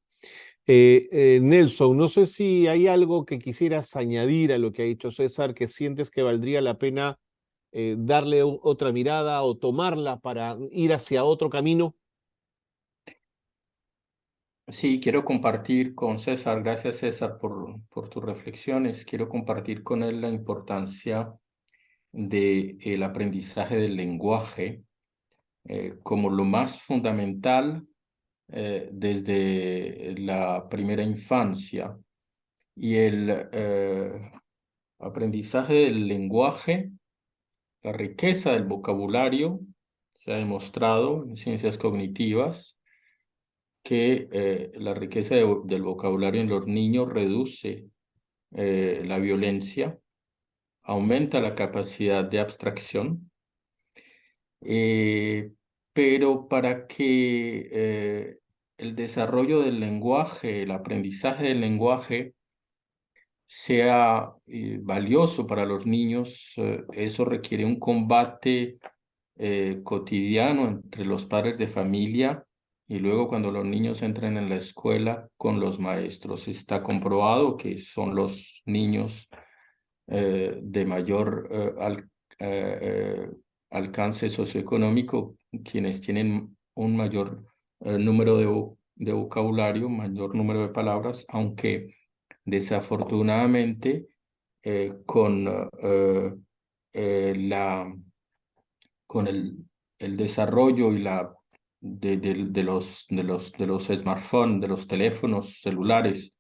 Nelson, no sé si hay algo que quisieras añadir a lo que ha dicho César, que sientes que valdría la pena darle otra mirada o tomarla para ir hacia otro camino. Sí, quiero compartir con César, gracias César por tus reflexiones, quiero compartir con él la importancia del aprendizaje del lenguaje como lo más fundamental desde la primera infancia. Y el aprendizaje del lenguaje, la riqueza del vocabulario, se ha demostrado en ciencias cognitivas que la riqueza del vocabulario en los niños reduce la violencia, aumenta la capacidad de abstracción, pero para que el desarrollo del lenguaje, el aprendizaje del lenguaje sea valioso para los niños, eso requiere un combate cotidiano entre los padres de familia y luego cuando los niños entren en la escuela con los maestros. Está comprobado que son los niños de mayor alcance socioeconómico quienes tienen un mayor número de vocabulario, mayor número de palabras, aunque desafortunadamente con el desarrollo y de los smartphones, de los teléfonos celulares,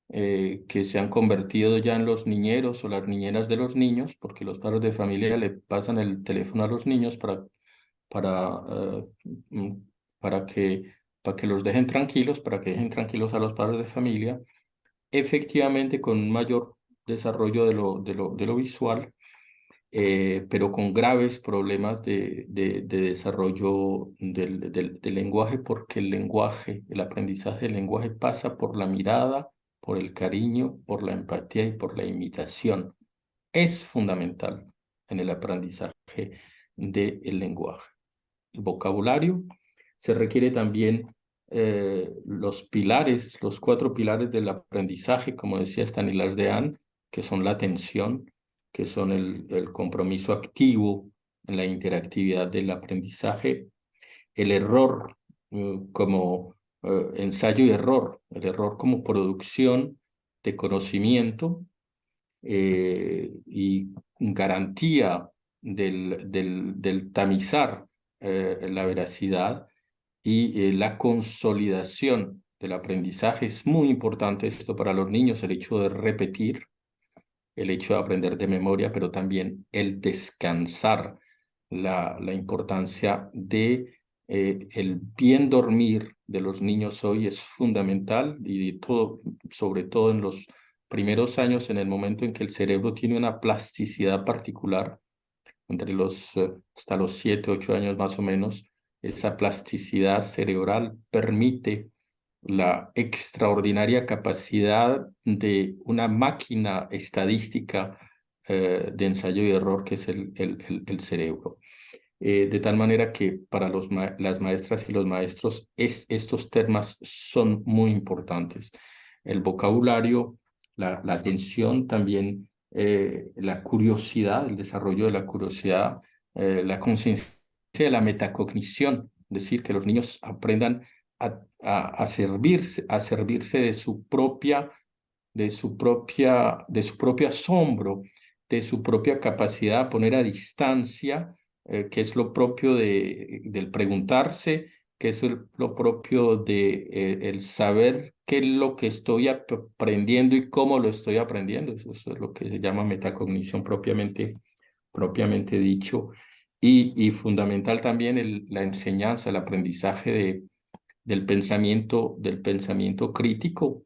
que se han convertido ya en los niñeros o las niñeras de los niños, porque los padres de familia le pasan el teléfono a los niños para, mm, para que los dejen tranquilos, para que dejen tranquilos a los padres de familia, efectivamente con un mayor desarrollo de lo visual, pero con graves problemas de desarrollo del lenguaje, porque el lenguaje, el aprendizaje del lenguaje pasa por la mirada, por el cariño, por la empatía y por la imitación. Es fundamental en el aprendizaje del lenguaje. El vocabulario se requiere también los pilares, los 4 pilares del aprendizaje, como decía Stanislas Dehaene, que son la atención, que son el compromiso activo en la interactividad del aprendizaje, el error como ensayo y error, el error como producción de conocimiento y garantía del tamizar la veracidad y la consolidación del aprendizaje. Es muy importante esto para los niños, el hecho de repetir, el hecho de aprender de memoria, pero también el descansar, la importancia de el bien dormir de los niños hoy es fundamental y de todo, sobre todo en los primeros años, en el momento en que el cerebro tiene una plasticidad particular, hasta los 7, 8 años más o menos, esa plasticidad cerebral permite la extraordinaria capacidad de una máquina estadística de ensayo y error que es el cerebro. De tal manera que para las maestras y los maestros estos temas son muy importantes. El vocabulario, la atención también, la curiosidad, el desarrollo de la curiosidad, la conciencia de la metacognición, es decir, que los niños aprendan a servirse de su propio asombro, de su propia capacidad a poner a distancia, que es lo propio del preguntarse, que es lo propio de el saber qué es lo que estoy aprendiendo y cómo lo estoy aprendiendo. Eso es lo que se llama metacognición propiamente dicho. Y fundamental también la enseñanza, el aprendizaje del pensamiento crítico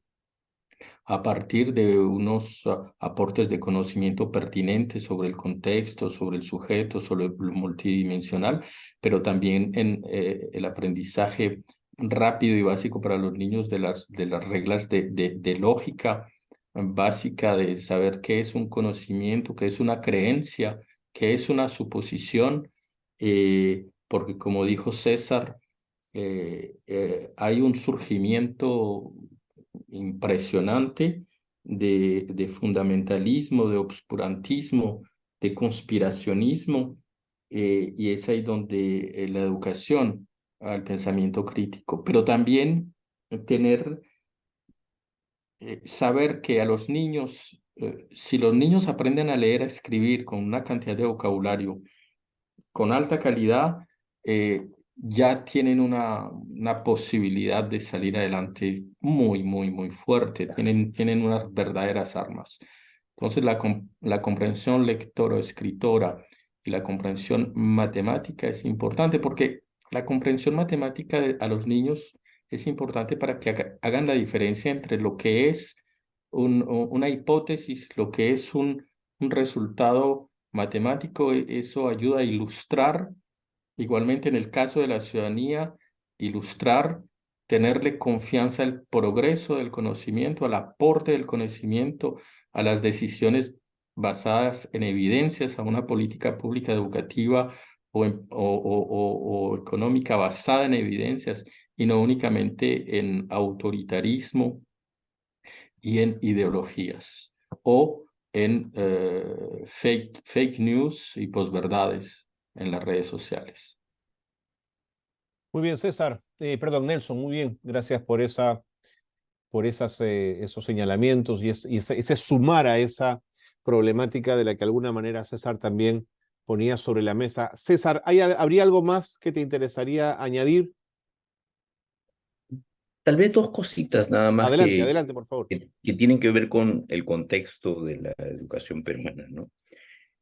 a partir de unos aportes de conocimiento pertinentes sobre el contexto, sobre el sujeto, sobre lo multidimensional, pero también en el aprendizaje rápido y básico para los niños de las reglas de lógica básica, de saber qué es un conocimiento, qué es una creencia, qué es una suposición, porque como dijo César, hay un surgimiento impresionante de fundamentalismo, de obscurantismo, de conspiracionismo, y es ahí donde la educación al pensamiento crítico, pero también saber que a los niños, si los niños aprenden a leer, a escribir con una cantidad de vocabulario con alta calidad, ya tienen una posibilidad de salir adelante muy, muy, muy fuerte. Tienen unas verdaderas armas. Entonces, la comprensión lectoro-escritora y la comprensión matemática es importante porque la comprensión matemática a los niños es importante para que hagan la diferencia entre lo que es una hipótesis, lo que es un resultado matemático. Eso ayuda a ilustrar. Igualmente, en el caso de la ciudadanía, ilustrar, tenerle confianza al progreso del conocimiento, al aporte del conocimiento, a las decisiones basadas en evidencias, a una política pública educativa o económica basada en evidencias y no únicamente en autoritarismo y en ideologías o en fake news y posverdades en las redes sociales. Muy bien, César. Perdón, Nelson, muy bien. Gracias por esos señalamientos y ese sumar a esa problemática de la que de alguna manera César también ponía sobre la mesa. César, ¿habría algo más que te interesaría añadir? Tal vez dos cositas nada más Adelante, adelante, por favor. que tienen que ver con el contexto de la educación peruana, ¿no?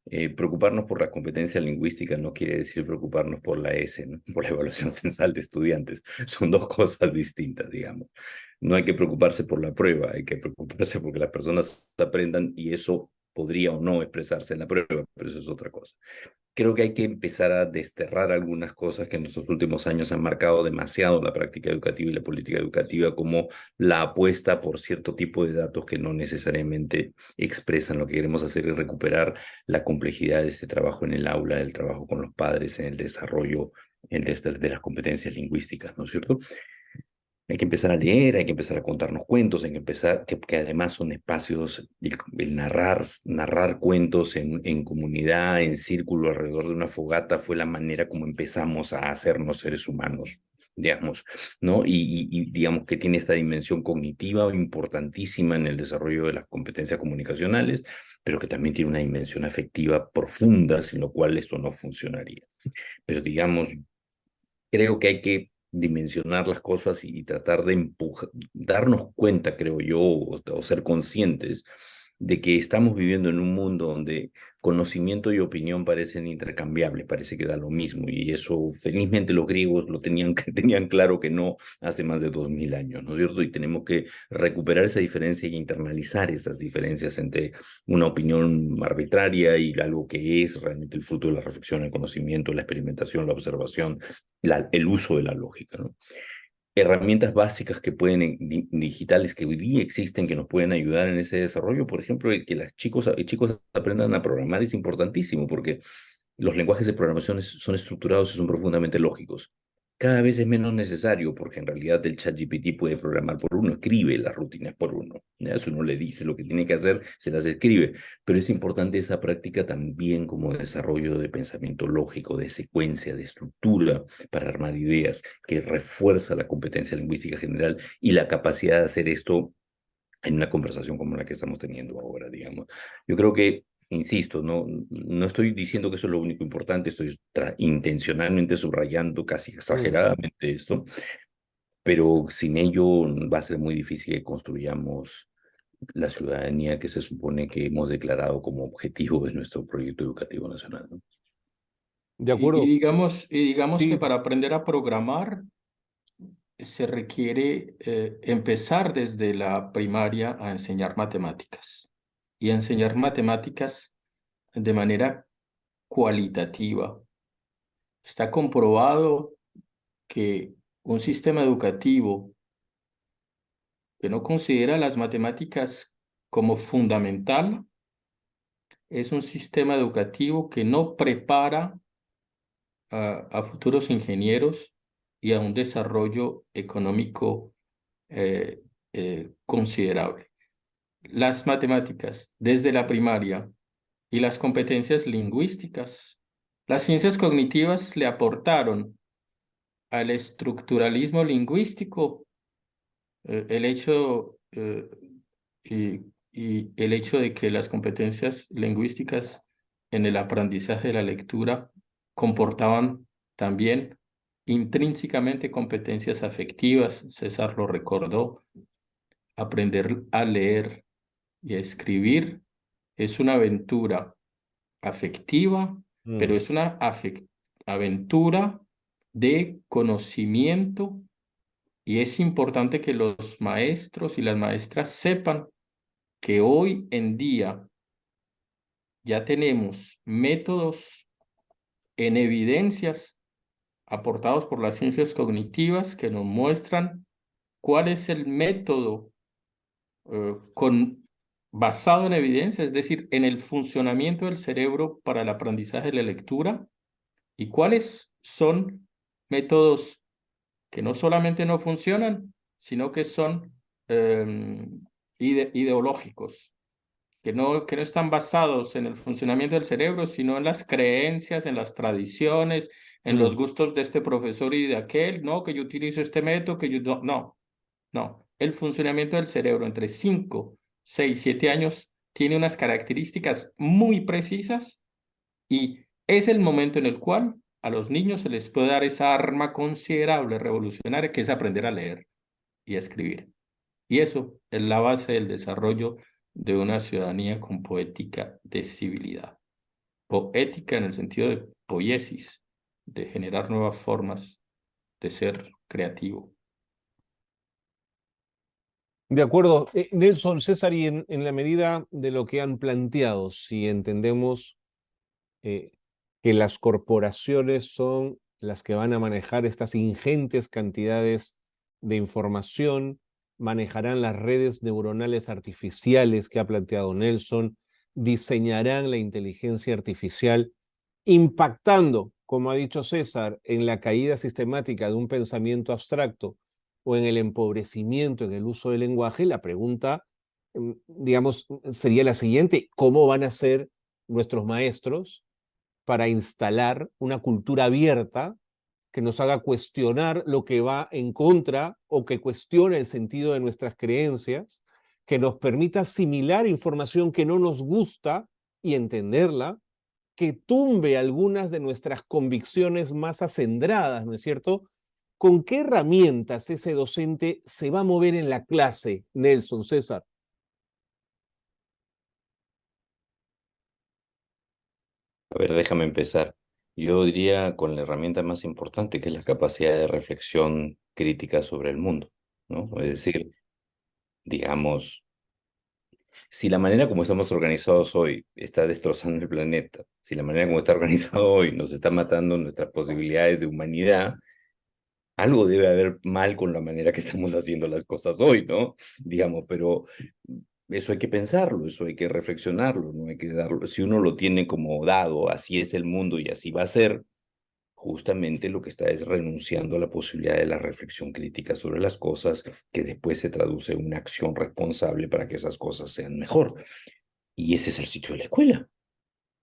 Preocuparnos por la competencia lingüística no quiere decir preocuparnos por la ESE, ¿no? Por la evaluación censal de estudiantes. Son dos cosas distintas, digamos. No hay que preocuparse por la prueba, hay que preocuparse porque las personas aprendan y eso podría o no expresarse en la prueba, pero eso es otra cosa. Creo que hay que empezar a desterrar algunas cosas que en estos últimos años han marcado demasiado la práctica educativa y la política educativa, como la apuesta por cierto tipo de datos que no necesariamente expresan lo que queremos hacer y recuperar la complejidad de este trabajo en el aula, el trabajo con los padres, en el desarrollo de las competencias lingüísticas, ¿no es cierto? Hay que empezar a leer, hay que empezar a contarnos cuentos, hay que empezar, que además son espacios, el narrar cuentos en comunidad, en círculo, alrededor de una fogata, fue la manera como empezamos a hacernos seres humanos digamos, ¿no? Y digamos que tiene esta dimensión cognitiva importantísima en el desarrollo de las competencias comunicacionales, pero que también tiene una dimensión afectiva profunda, sin lo cual esto no funcionaría. Pero digamos, creo que hay que dimensionar las cosas y tratar de empujar, darnos cuenta, creo yo, o ser conscientes de que estamos viviendo en un mundo donde conocimiento y opinión parecen intercambiables, parece que da lo mismo, y eso felizmente los griegos lo tenían, tenían claro que no hace más de 2000 años, ¿no es cierto? Y tenemos que recuperar esa diferencia y internalizar esas diferencias entre una opinión arbitraria y algo que es realmente el fruto de la reflexión, el conocimiento, la experimentación, la observación, el uso de la lógica, ¿no? Herramientas básicas que pueden, digitales que hoy día existen, que nos pueden ayudar en ese desarrollo. Por ejemplo, que los chicos aprendan a programar es importantísimo, porque los lenguajes de programación son estructurados y son profundamente lógicos. Cada vez es menos necesario, porque en realidad el ChatGPT puede programar por uno, escribe las rutinas por uno. ¿Ya? Eso uno le dice lo que tiene que hacer, se las escribe. Pero es importante esa práctica también como desarrollo de pensamiento lógico, de secuencia, de estructura para armar ideas, que refuerza la competencia lingüística general y la capacidad de hacer esto en una conversación como la que estamos teniendo ahora, digamos. Yo creo que, insisto, no estoy diciendo que eso es lo único importante, estoy intencionalmente subrayando casi exageradamente esto, pero sin ello va a ser muy difícil que construyamos la ciudadanía que se supone que hemos declarado como objetivo de nuestro proyecto educativo nacional, ¿no? De Y acuerdo. digamos que Sí, para aprender a programar se requiere empezar desde la primaria a enseñar matemáticas y enseñar matemáticas de manera cualitativa. Está comprobado que un sistema educativo que no considera las matemáticas como fundamental es un sistema educativo que no prepara a futuros ingenieros y a un desarrollo económico considerable. Las matemáticas desde la primaria y las competencias lingüísticas, las ciencias cognitivas le aportaron al estructuralismo lingüístico el hecho y el hecho de que las competencias lingüísticas en el aprendizaje de la lectura comportaban también intrínsecamente competencias afectivas. César lo recordó. Aprender a leer y a escribir es una aventura afectiva, pero mm, es una aventura de conocimiento y es importante que los maestros y las maestras sepan que hoy en día ya tenemos métodos en evidencias aportados por las ciencias cognitivas que nos muestran cuál es el método basado en evidencia, es decir, en el funcionamiento del cerebro para el aprendizaje de la lectura y cuáles son métodos que no solamente no funcionan, sino que son ideológicos, que no están basados en el funcionamiento del cerebro, sino en las creencias, en las tradiciones, en los mm. gustos de este profesor y de aquel, no, que yo utilizo este método, que yo no, no. El funcionamiento del cerebro entre 5, 6, 7 años tiene unas características muy precisas y es el momento en el cual a los niños se les puede dar esa arma considerable, revolucionaria, que es aprender a leer y a escribir. Y eso es la base del desarrollo de una ciudadanía con poética de civilidad. Poética en el sentido de poiesis, de generar nuevas formas de ser creativo. De acuerdo. Nelson, César, y en la medida de lo que han planteado, si entendemos eh, que las corporaciones son las que van a manejar estas ingentes cantidades de información, manejarán las redes neuronales artificiales que ha planteado Nelson, diseñarán la inteligencia artificial, impactando, como ha dicho César, en la caída sistemática de un pensamiento abstracto o en el empobrecimiento en el uso del lenguaje. La pregunta, digamos, sería la siguiente: ¿cómo van a ser nuestros maestros para instalar una cultura abierta que nos haga cuestionar lo que va en contra o que cuestione el sentido de nuestras creencias, que nos permita asimilar información que no nos gusta y entenderla, que tumbe algunas de nuestras convicciones más acendradas, ¿no es cierto? ¿Con qué herramientas ese docente se va a mover en la clase, Nelson, César? A ver, déjame empezar. Yo diría con la herramienta más importante, que es la capacidad de reflexión crítica sobre el mundo, ¿no? Es decir, digamos, si la manera como estamos organizados hoy está destrozando el planeta, si la manera como está organizado hoy nos está matando nuestras posibilidades de humanidad, algo debe haber mal con la manera que estamos haciendo las cosas hoy, ¿no? Digamos, pero eso hay que pensarlo, eso hay que reflexionarlo, no hay que darlo. Si uno lo tiene como dado, así es el mundo y así va a ser, justamente lo que está es renunciando a la posibilidad de la reflexión crítica sobre las cosas, que después se traduce en una acción responsable para que esas cosas sean mejor. Y ese es el sitio de la escuela.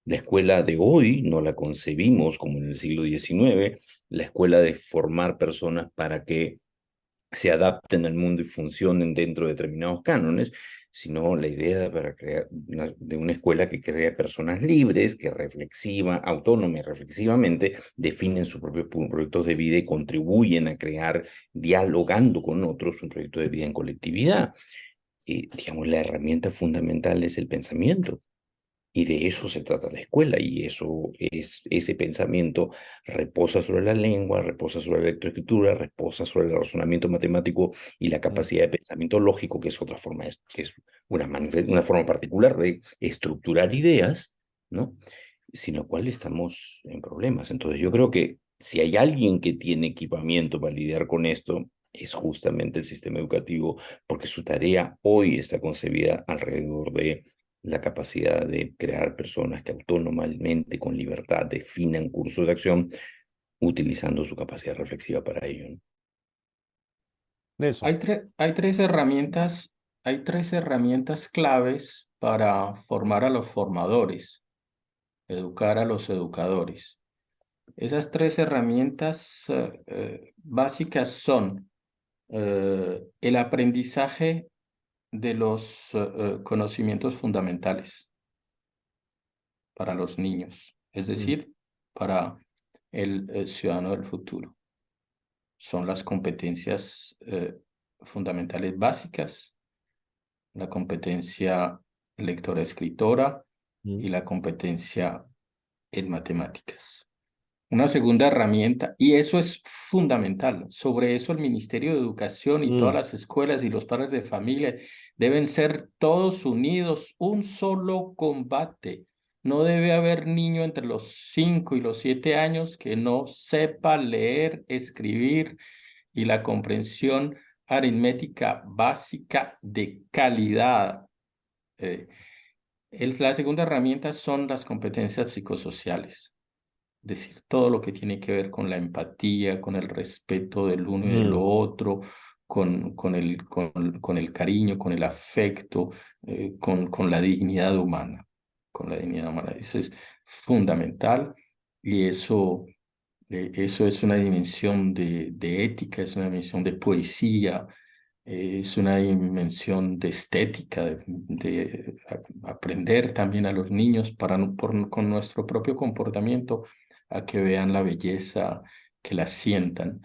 La escuela de hoy no la concebimos como en el siglo XIX, la escuela de formar personas para que se adapten al mundo y funcionen dentro de determinados cánones, sino la idea para crear de una escuela que cree personas libres, que autónoma y reflexivamente definen sus propios proyectos de vida y contribuyen a crear, dialogando con otros, un proyecto de vida en colectividad. Digamos, la herramienta fundamental es el pensamiento. Y de eso se trata la escuela, y ese pensamiento reposa sobre la lengua, reposa sobre la lectoescritura, reposa sobre el razonamiento matemático y la Mm. capacidad de pensamiento lógico, que es otra forma, que es una forma particular de estructurar ideas, ¿no? Sin lo cual estamos en problemas. Entonces yo creo que si hay alguien que tiene equipamiento para lidiar con esto, es justamente el sistema educativo, porque su tarea hoy está concebida alrededor de la capacidad de crear personas que autónomamente, con libertad, definan cursos de acción, utilizando su capacidad reflexiva para ello, ¿no? Nelson. Hay tres herramientas claves para formar a los formadores, educar a los educadores. Esas tres herramientas básicas son el aprendizaje de los conocimientos fundamentales para los niños, es Mm. decir, para el ciudadano del futuro. Son las competencias fundamentales básicas, la competencia lectora-escritora Mm. y la competencia en matemáticas. Una segunda herramienta, y eso es fundamental, sobre eso el Ministerio de Educación y todas Mm. las escuelas y los padres de familia deben ser todos unidos, un solo combate. No debe haber niño entre los 5 y los 7 años que no sepa leer, escribir y la comprensión aritmética básica de calidad. Eh, la segunda herramienta son las competencias psicosociales, es decir, todo lo que tiene que ver con la empatía, con el respeto del uno y del Mm. otro, con el cariño, con el afecto, con la dignidad humana, con la dignidad humana. Eso es fundamental y eso es una dimensión de ética, es una dimensión de poesía, es una dimensión de estética, aprender también a los niños con nuestro propio comportamiento a que vean la belleza, que la sientan.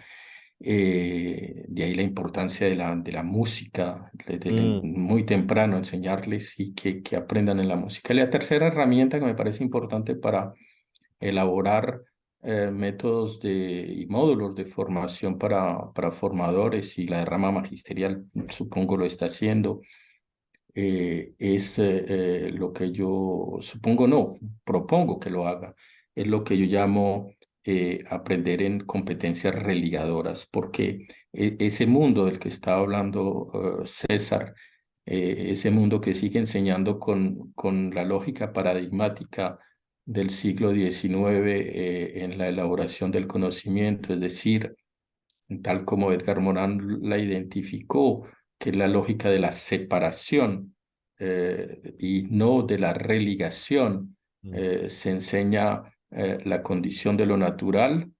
De ahí la importancia de la música, Mm. muy temprano enseñarles y que aprendan en la música. Y la tercera herramienta que me parece importante para elaborar métodos y módulos de formación para formadores, y la rama magisterial supongo lo está haciendo, es lo que yo supongo, no, propongo que lo haga, es lo que yo llamo aprender en competencias religadoras, porque ese mundo del que estaba hablando César, ese mundo que sigue enseñando con la lógica paradigmática del siglo XIX en la elaboración del conocimiento, es decir, tal como Edgar Morin la identificó, que es la lógica de la separación y no de la religación. Mm. Se enseña la condición de lo natural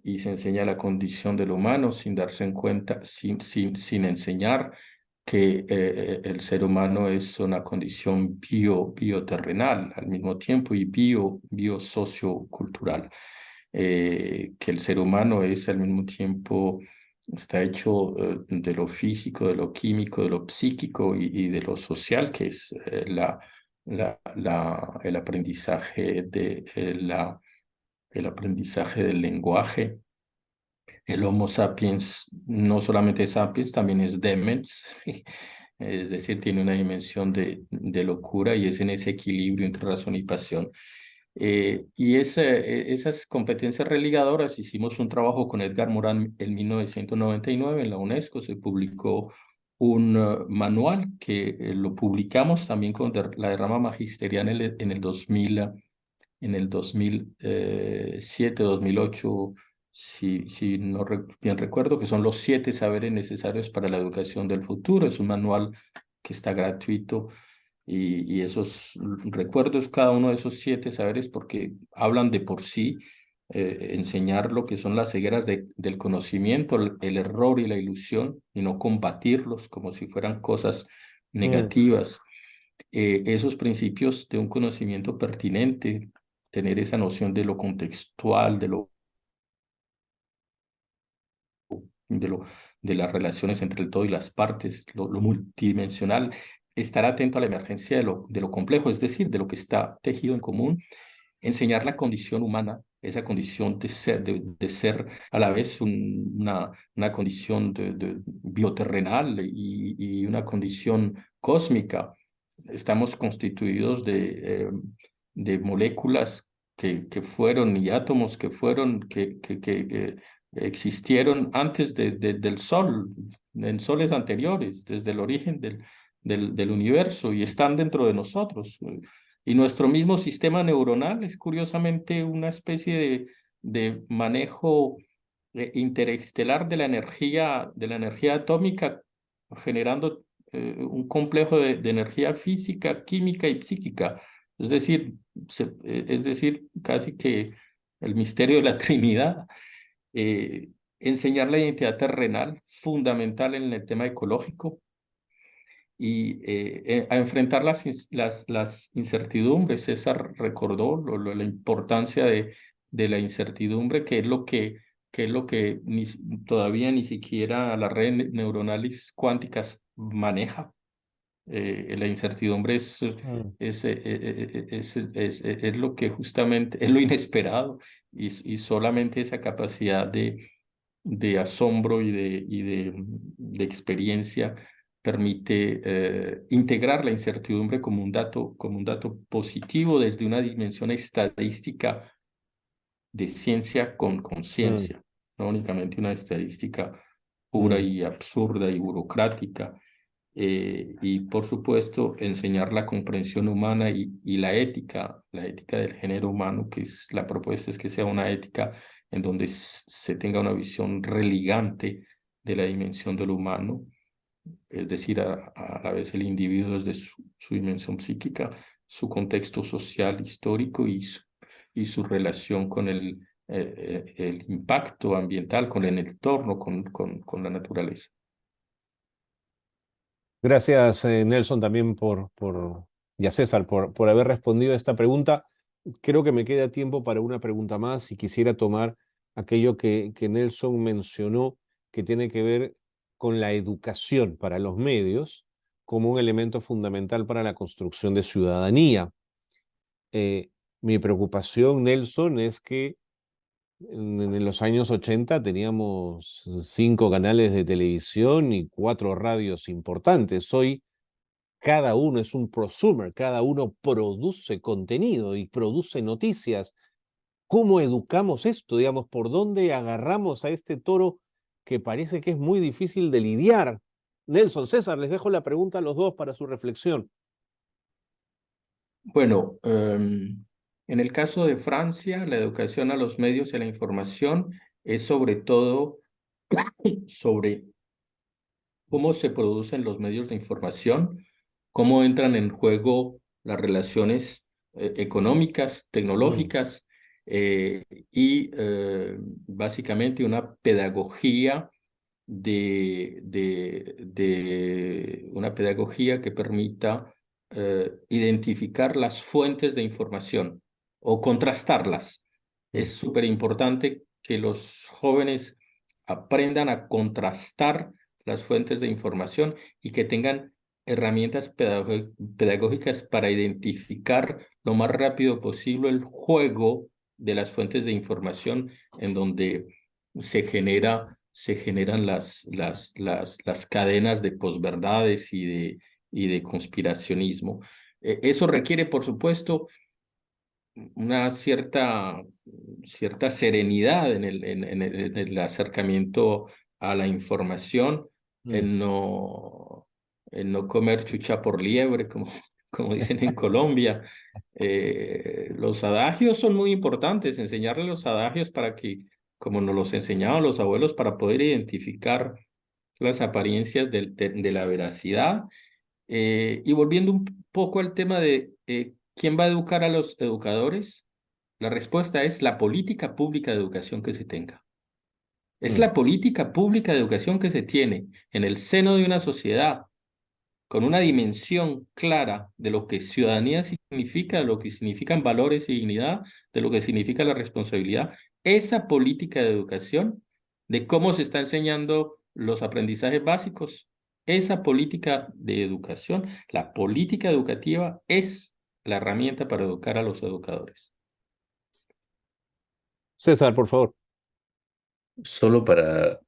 y se enseña la condición del humano sin darse en cuenta, sin enseñar que el ser humano es una condición bioterrenal al mismo tiempo y biosociocultural, que el ser humano es al mismo tiempo, está hecho de lo físico, de lo químico, de lo psíquico y de lo social, que es el aprendizaje el aprendizaje del lenguaje. El Homo sapiens no solamente es sapiens, también es demens, es decir, tiene una dimensión de locura y es en ese equilibrio entre razón y pasión. Esas competencias religadoras, hicimos un trabajo con Edgar Morin en 1999 en la UNESCO, se publicó un manual que lo publicamos también con la derrama magisterial en el 2000, en el 2007, 2008, si no bien recuerdo, que son los 7 saberes necesarios para la educación del futuro. Es un manual que está gratuito y esos recuerdos, cada uno de esos 7 saberes, porque hablan de por sí, enseñar lo que son las cegueras del conocimiento, el error y la ilusión, y no combatirlos como si fueran cosas negativas. Esos principios de un conocimiento pertinente, tener esa noción de lo contextual, de, lo, de las relaciones entre el todo y las partes, lo multidimensional, estar atento a la emergencia de lo complejo, es decir, de lo que está tejido en común, enseñar la condición humana, esa condición de ser a la vez una condición bioterrenal y una condición cósmica. Estamos constituidos de moléculas que fueron y átomos que fueron, que existieron antes del Sol, en soles anteriores, desde el origen del universo y están dentro de nosotros. Y nuestro mismo sistema neuronal es curiosamente una especie de manejo interestelar de la energía atómica, generando un complejo de energía física, química y psíquica. Es decir, casi que el misterio de la Trinidad. eh, Enseñar la identidad terrenal, fundamental en el tema ecológico, y a enfrentar las incertidumbres. César recordó la importancia de la incertidumbre, que es lo que todavía ni siquiera las redes neuronales cuánticas maneja. La incertidumbre es lo que justamente es lo inesperado y solamente esa capacidad de asombro de experiencia permite integrar la incertidumbre como un dato positivo desde una dimensión estadística de ciencia con conciencia, no únicamente una estadística pura y absurda y burocrática. Y por supuesto enseñar la comprensión humana y la ética del género humano, que es la propuesta es que sea una ética en donde se tenga una visión religante de la dimensión del humano, es decir, a la vez el individuo desde su dimensión psíquica, su contexto social, histórico y su relación con el impacto ambiental, con el entorno, con la naturaleza. Gracias, Nelson, también y a César por haber respondido a esta pregunta. Creo que me queda tiempo para una pregunta más y quisiera tomar aquello que Nelson mencionó, que tiene que ver con la educación para los medios como un elemento fundamental para la construcción de ciudadanía. Mi preocupación, Nelson, es que en los años 80 teníamos 5 canales de televisión y 4 radios importantes. Hoy cada uno es un prosumer, cada uno produce contenido y produce noticias. ¿Cómo educamos esto? Digamos, ¿por dónde agarramos a este toro que parece que es muy difícil de lidiar? Nelson, César, les dejo la pregunta a los dos para su reflexión. Bueno, en el caso de Francia, la educación a los medios y a la información es sobre todo sobre cómo se producen los medios de información, cómo entran en juego las relaciones económicas, tecnológicas, Básicamente una pedagogía una pedagogía que permita identificar las fuentes de información o contrastarlas. Es súper importante que los jóvenes aprendan a contrastar las fuentes de información y que tengan herramientas pedagógicas para identificar lo más rápido posible el juego de las fuentes de información en donde se generan las cadenas de posverdades y de conspiracionismo. Eso requiere, por supuesto, una cierta serenidad en el acercamiento a la información, en no comer chucha por liebre, como dicen en Colombia. Los adagios son muy importantes, enseñarle los adagios para que, como nos los enseñaban los abuelos, para poder identificar las apariencias de la veracidad. Y volviendo un poco al tema de quién va a educar a los educadores, la respuesta es la política pública de educación que se tenga. Es la política pública de educación que se tiene en el seno de una sociedad con una dimensión clara de lo que ciudadanía significa, de lo que significan valores y dignidad, de lo que significa la responsabilidad. Esa política de educación, de cómo se está enseñando los aprendizajes básicos, esa política de educación, la política educativa es la herramienta para educar a los educadores. César, por favor. Solo para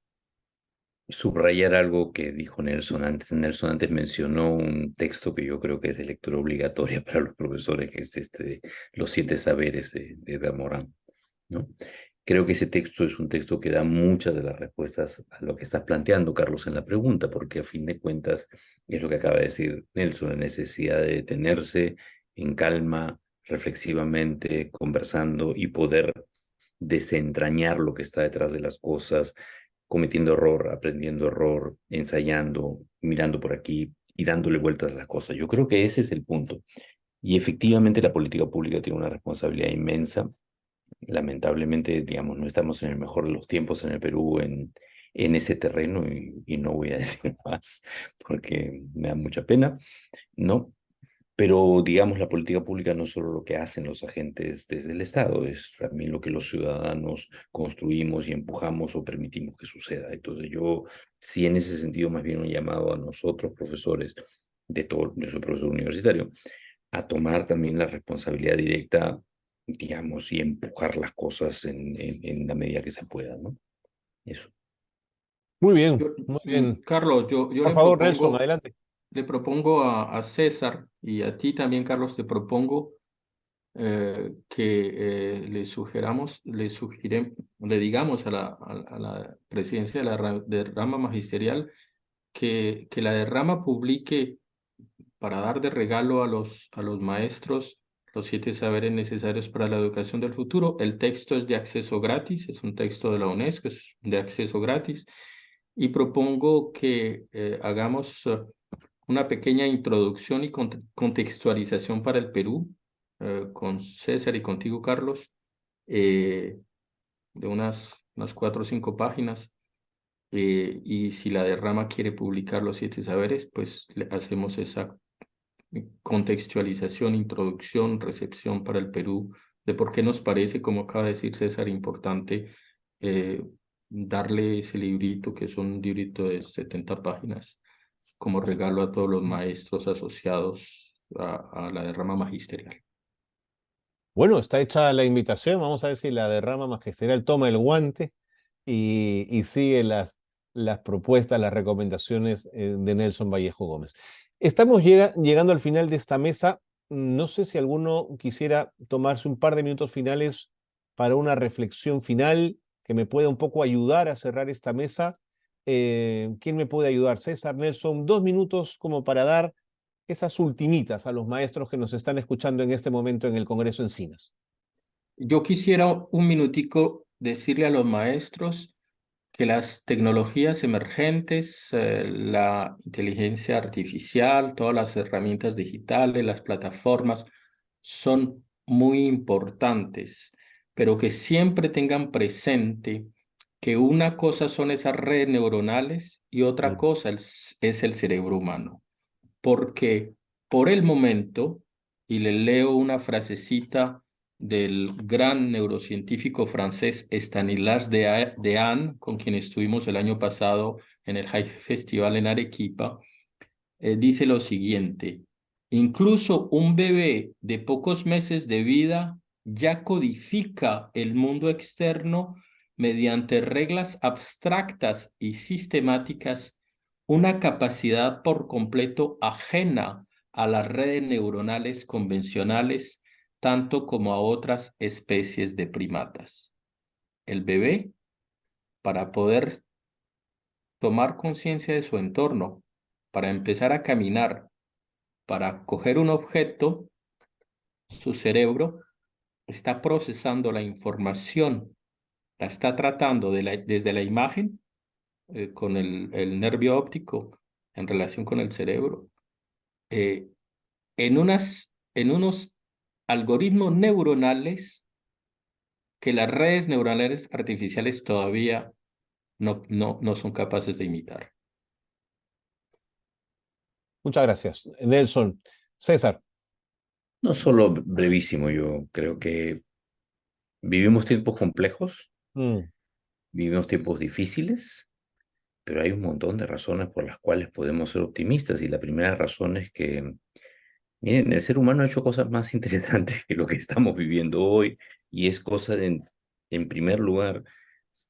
subrayar algo que dijo Nelson antes. Nelson antes mencionó un texto que yo creo que es de lectura obligatoria para los profesores, que es Los 7 saberes de Edgar Morin, ¿no? Creo que ese texto es un texto que da muchas de las respuestas a lo que estás planteando, Carlos, en la pregunta, porque a fin de cuentas es lo que acaba de decir Nelson, la necesidad de detenerse en calma, reflexivamente, conversando y poder desentrañar lo que está detrás de las cosas, cometiendo error, aprendiendo error, ensayando, mirando por aquí y dándole vueltas a las cosas. Yo creo que ese es el punto. Y efectivamente la política pública tiene una responsabilidad inmensa. Lamentablemente, digamos, no estamos en el mejor de los tiempos en el Perú en ese terreno y no voy a decir más porque me da mucha pena, ¿no? Pero, digamos, la política pública no es solo lo que hacen los agentes desde el Estado, es también lo que los ciudadanos construimos y empujamos o permitimos que suceda. Entonces yo sí en ese sentido más bien un llamado a nosotros, profesores, yo soy profesor universitario, a tomar también la responsabilidad directa, digamos, y empujar las cosas en la medida que se pueda, ¿no? Eso. Muy bien, muy bien. Carlos, yo Por favor, Nelson, adelante. le propongo a César y a ti también, Carlos, te propongo que le digamos a la presidencia de de rama magisterial que la de rama publique para dar de regalo a los maestros los 7 saberes necesarios para la educación del futuro. El texto es de acceso gratis, es un texto de la UNESCO, es de acceso gratis. Y propongo que hagamos una pequeña introducción y contextualización para el Perú, con César y contigo, Carlos, de unas 4 o 5 páginas. Y si la de rama quiere publicar los 7 saberes, pues le hacemos esa contextualización, introducción, recepción para el Perú, de por qué nos parece, como acaba de decir César, importante darle ese librito, que es un librito de 70 páginas, como regalo a todos los maestros asociados a la derrama magisterial. Bueno, está hecha la invitación. Vamos a ver si la derrama magisterial toma el guante y sigue las propuestas, las recomendaciones de Nelson Vallejo Gómez. Estamos llegando al final de esta mesa. No sé si alguno quisiera tomarse un par de minutos finales para una reflexión final que me pueda un poco ayudar a cerrar esta mesa. ¿Quién me puede ayudar? César, Nelson, 2 minutos como para dar esas ultimitas a los maestros que nos están escuchando en este momento en el Congreso Encinas. Yo quisiera un minutico decirle a los maestros que las tecnologías emergentes, la inteligencia artificial, todas las herramientas digitales, las plataformas, son muy importantes, pero que siempre tengan presente que una cosa son esas redes neuronales y otra cosa es el cerebro humano. Porque por el momento, y le leo una frasecita del gran neurocientífico francés Stanislas Dehaene, con quien estuvimos el año pasado en el High Festival en Arequipa, dice lo siguiente: incluso un bebé de pocos meses de vida ya codifica el mundo externo mediante reglas abstractas y sistemáticas, una capacidad por completo ajena a las redes neuronales convencionales, tanto como a otras especies de primatas. El bebé, para poder tomar conciencia de su entorno, para empezar a caminar, para coger un objeto, su cerebro está procesando la información, la está tratando desde la imagen, con el nervio óptico en relación con el cerebro, eh, en unos algoritmos neuronales que las redes neuronales artificiales todavía no son capaces de imitar. Muchas gracias, Nelson. César. No solo brevísimo, yo creo que vivimos tiempos complejos, vivimos tiempos difíciles, pero hay un montón de razones por las cuales podemos ser optimistas, y la primera razón es que, miren, el ser humano ha hecho cosas más interesantes que lo que estamos viviendo hoy, y es cosa de, en primer lugar,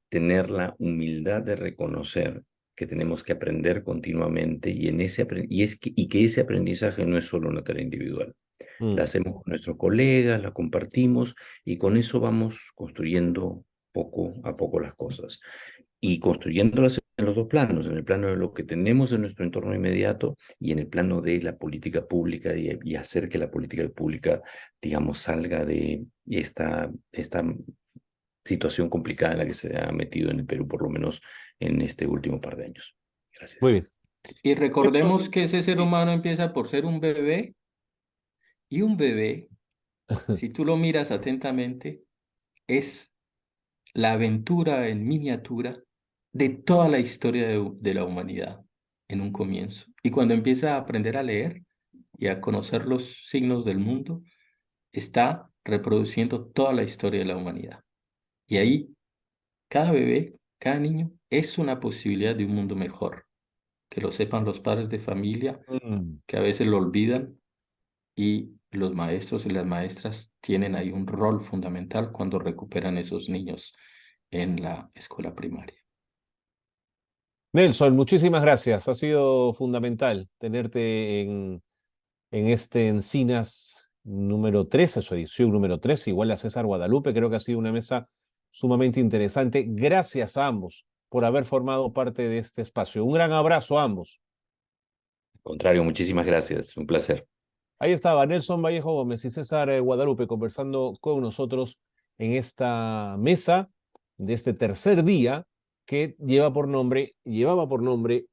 tener la humildad de reconocer que tenemos que aprender continuamente, y que ese aprendizaje no es solo una tarea individual. La hacemos con nuestros colegas, la compartimos, y con eso vamos construyendo poco a poco las cosas. Y construyéndolas en los dos planos: en el plano de lo que tenemos en nuestro entorno inmediato, y en el plano de la política pública, y hacer que la política pública, digamos, salga de esta situación complicada en la que se ha metido en el Perú, por lo menos en este último par de años. Gracias. Muy bien. Y recordemos que ese ser humano empieza por ser un bebé, y un bebé, si tú lo miras atentamente, es la aventura en miniatura de toda la historia de la humanidad en un comienzo. Y cuando empieza a aprender a leer y a conocer los signos del mundo, está reproduciendo toda la historia de la humanidad. Y ahí, cada bebé, cada niño, es una posibilidad de un mundo mejor. Que lo sepan los padres de familia, que a veces lo olvidan, y los maestros y las maestras tienen ahí un rol fundamental cuando recuperan esos niños en la escuela primaria. Nelson, muchísimas gracias. Ha sido fundamental tenerte en este Encinas número 13, su edición número 13, igual a César Guadalupe. Creo que ha sido una mesa sumamente interesante. Gracias a ambos por haber formado parte de este espacio. Un gran abrazo a ambos. Al contrario, muchísimas gracias. Un placer. Ahí estaba Nelson Vallejo Gómez y César Guadalupe conversando con nosotros en esta mesa de este tercer día que llevaba por nombre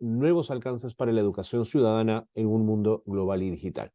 Nuevos alcances para la educación ciudadana en un mundo global y digital.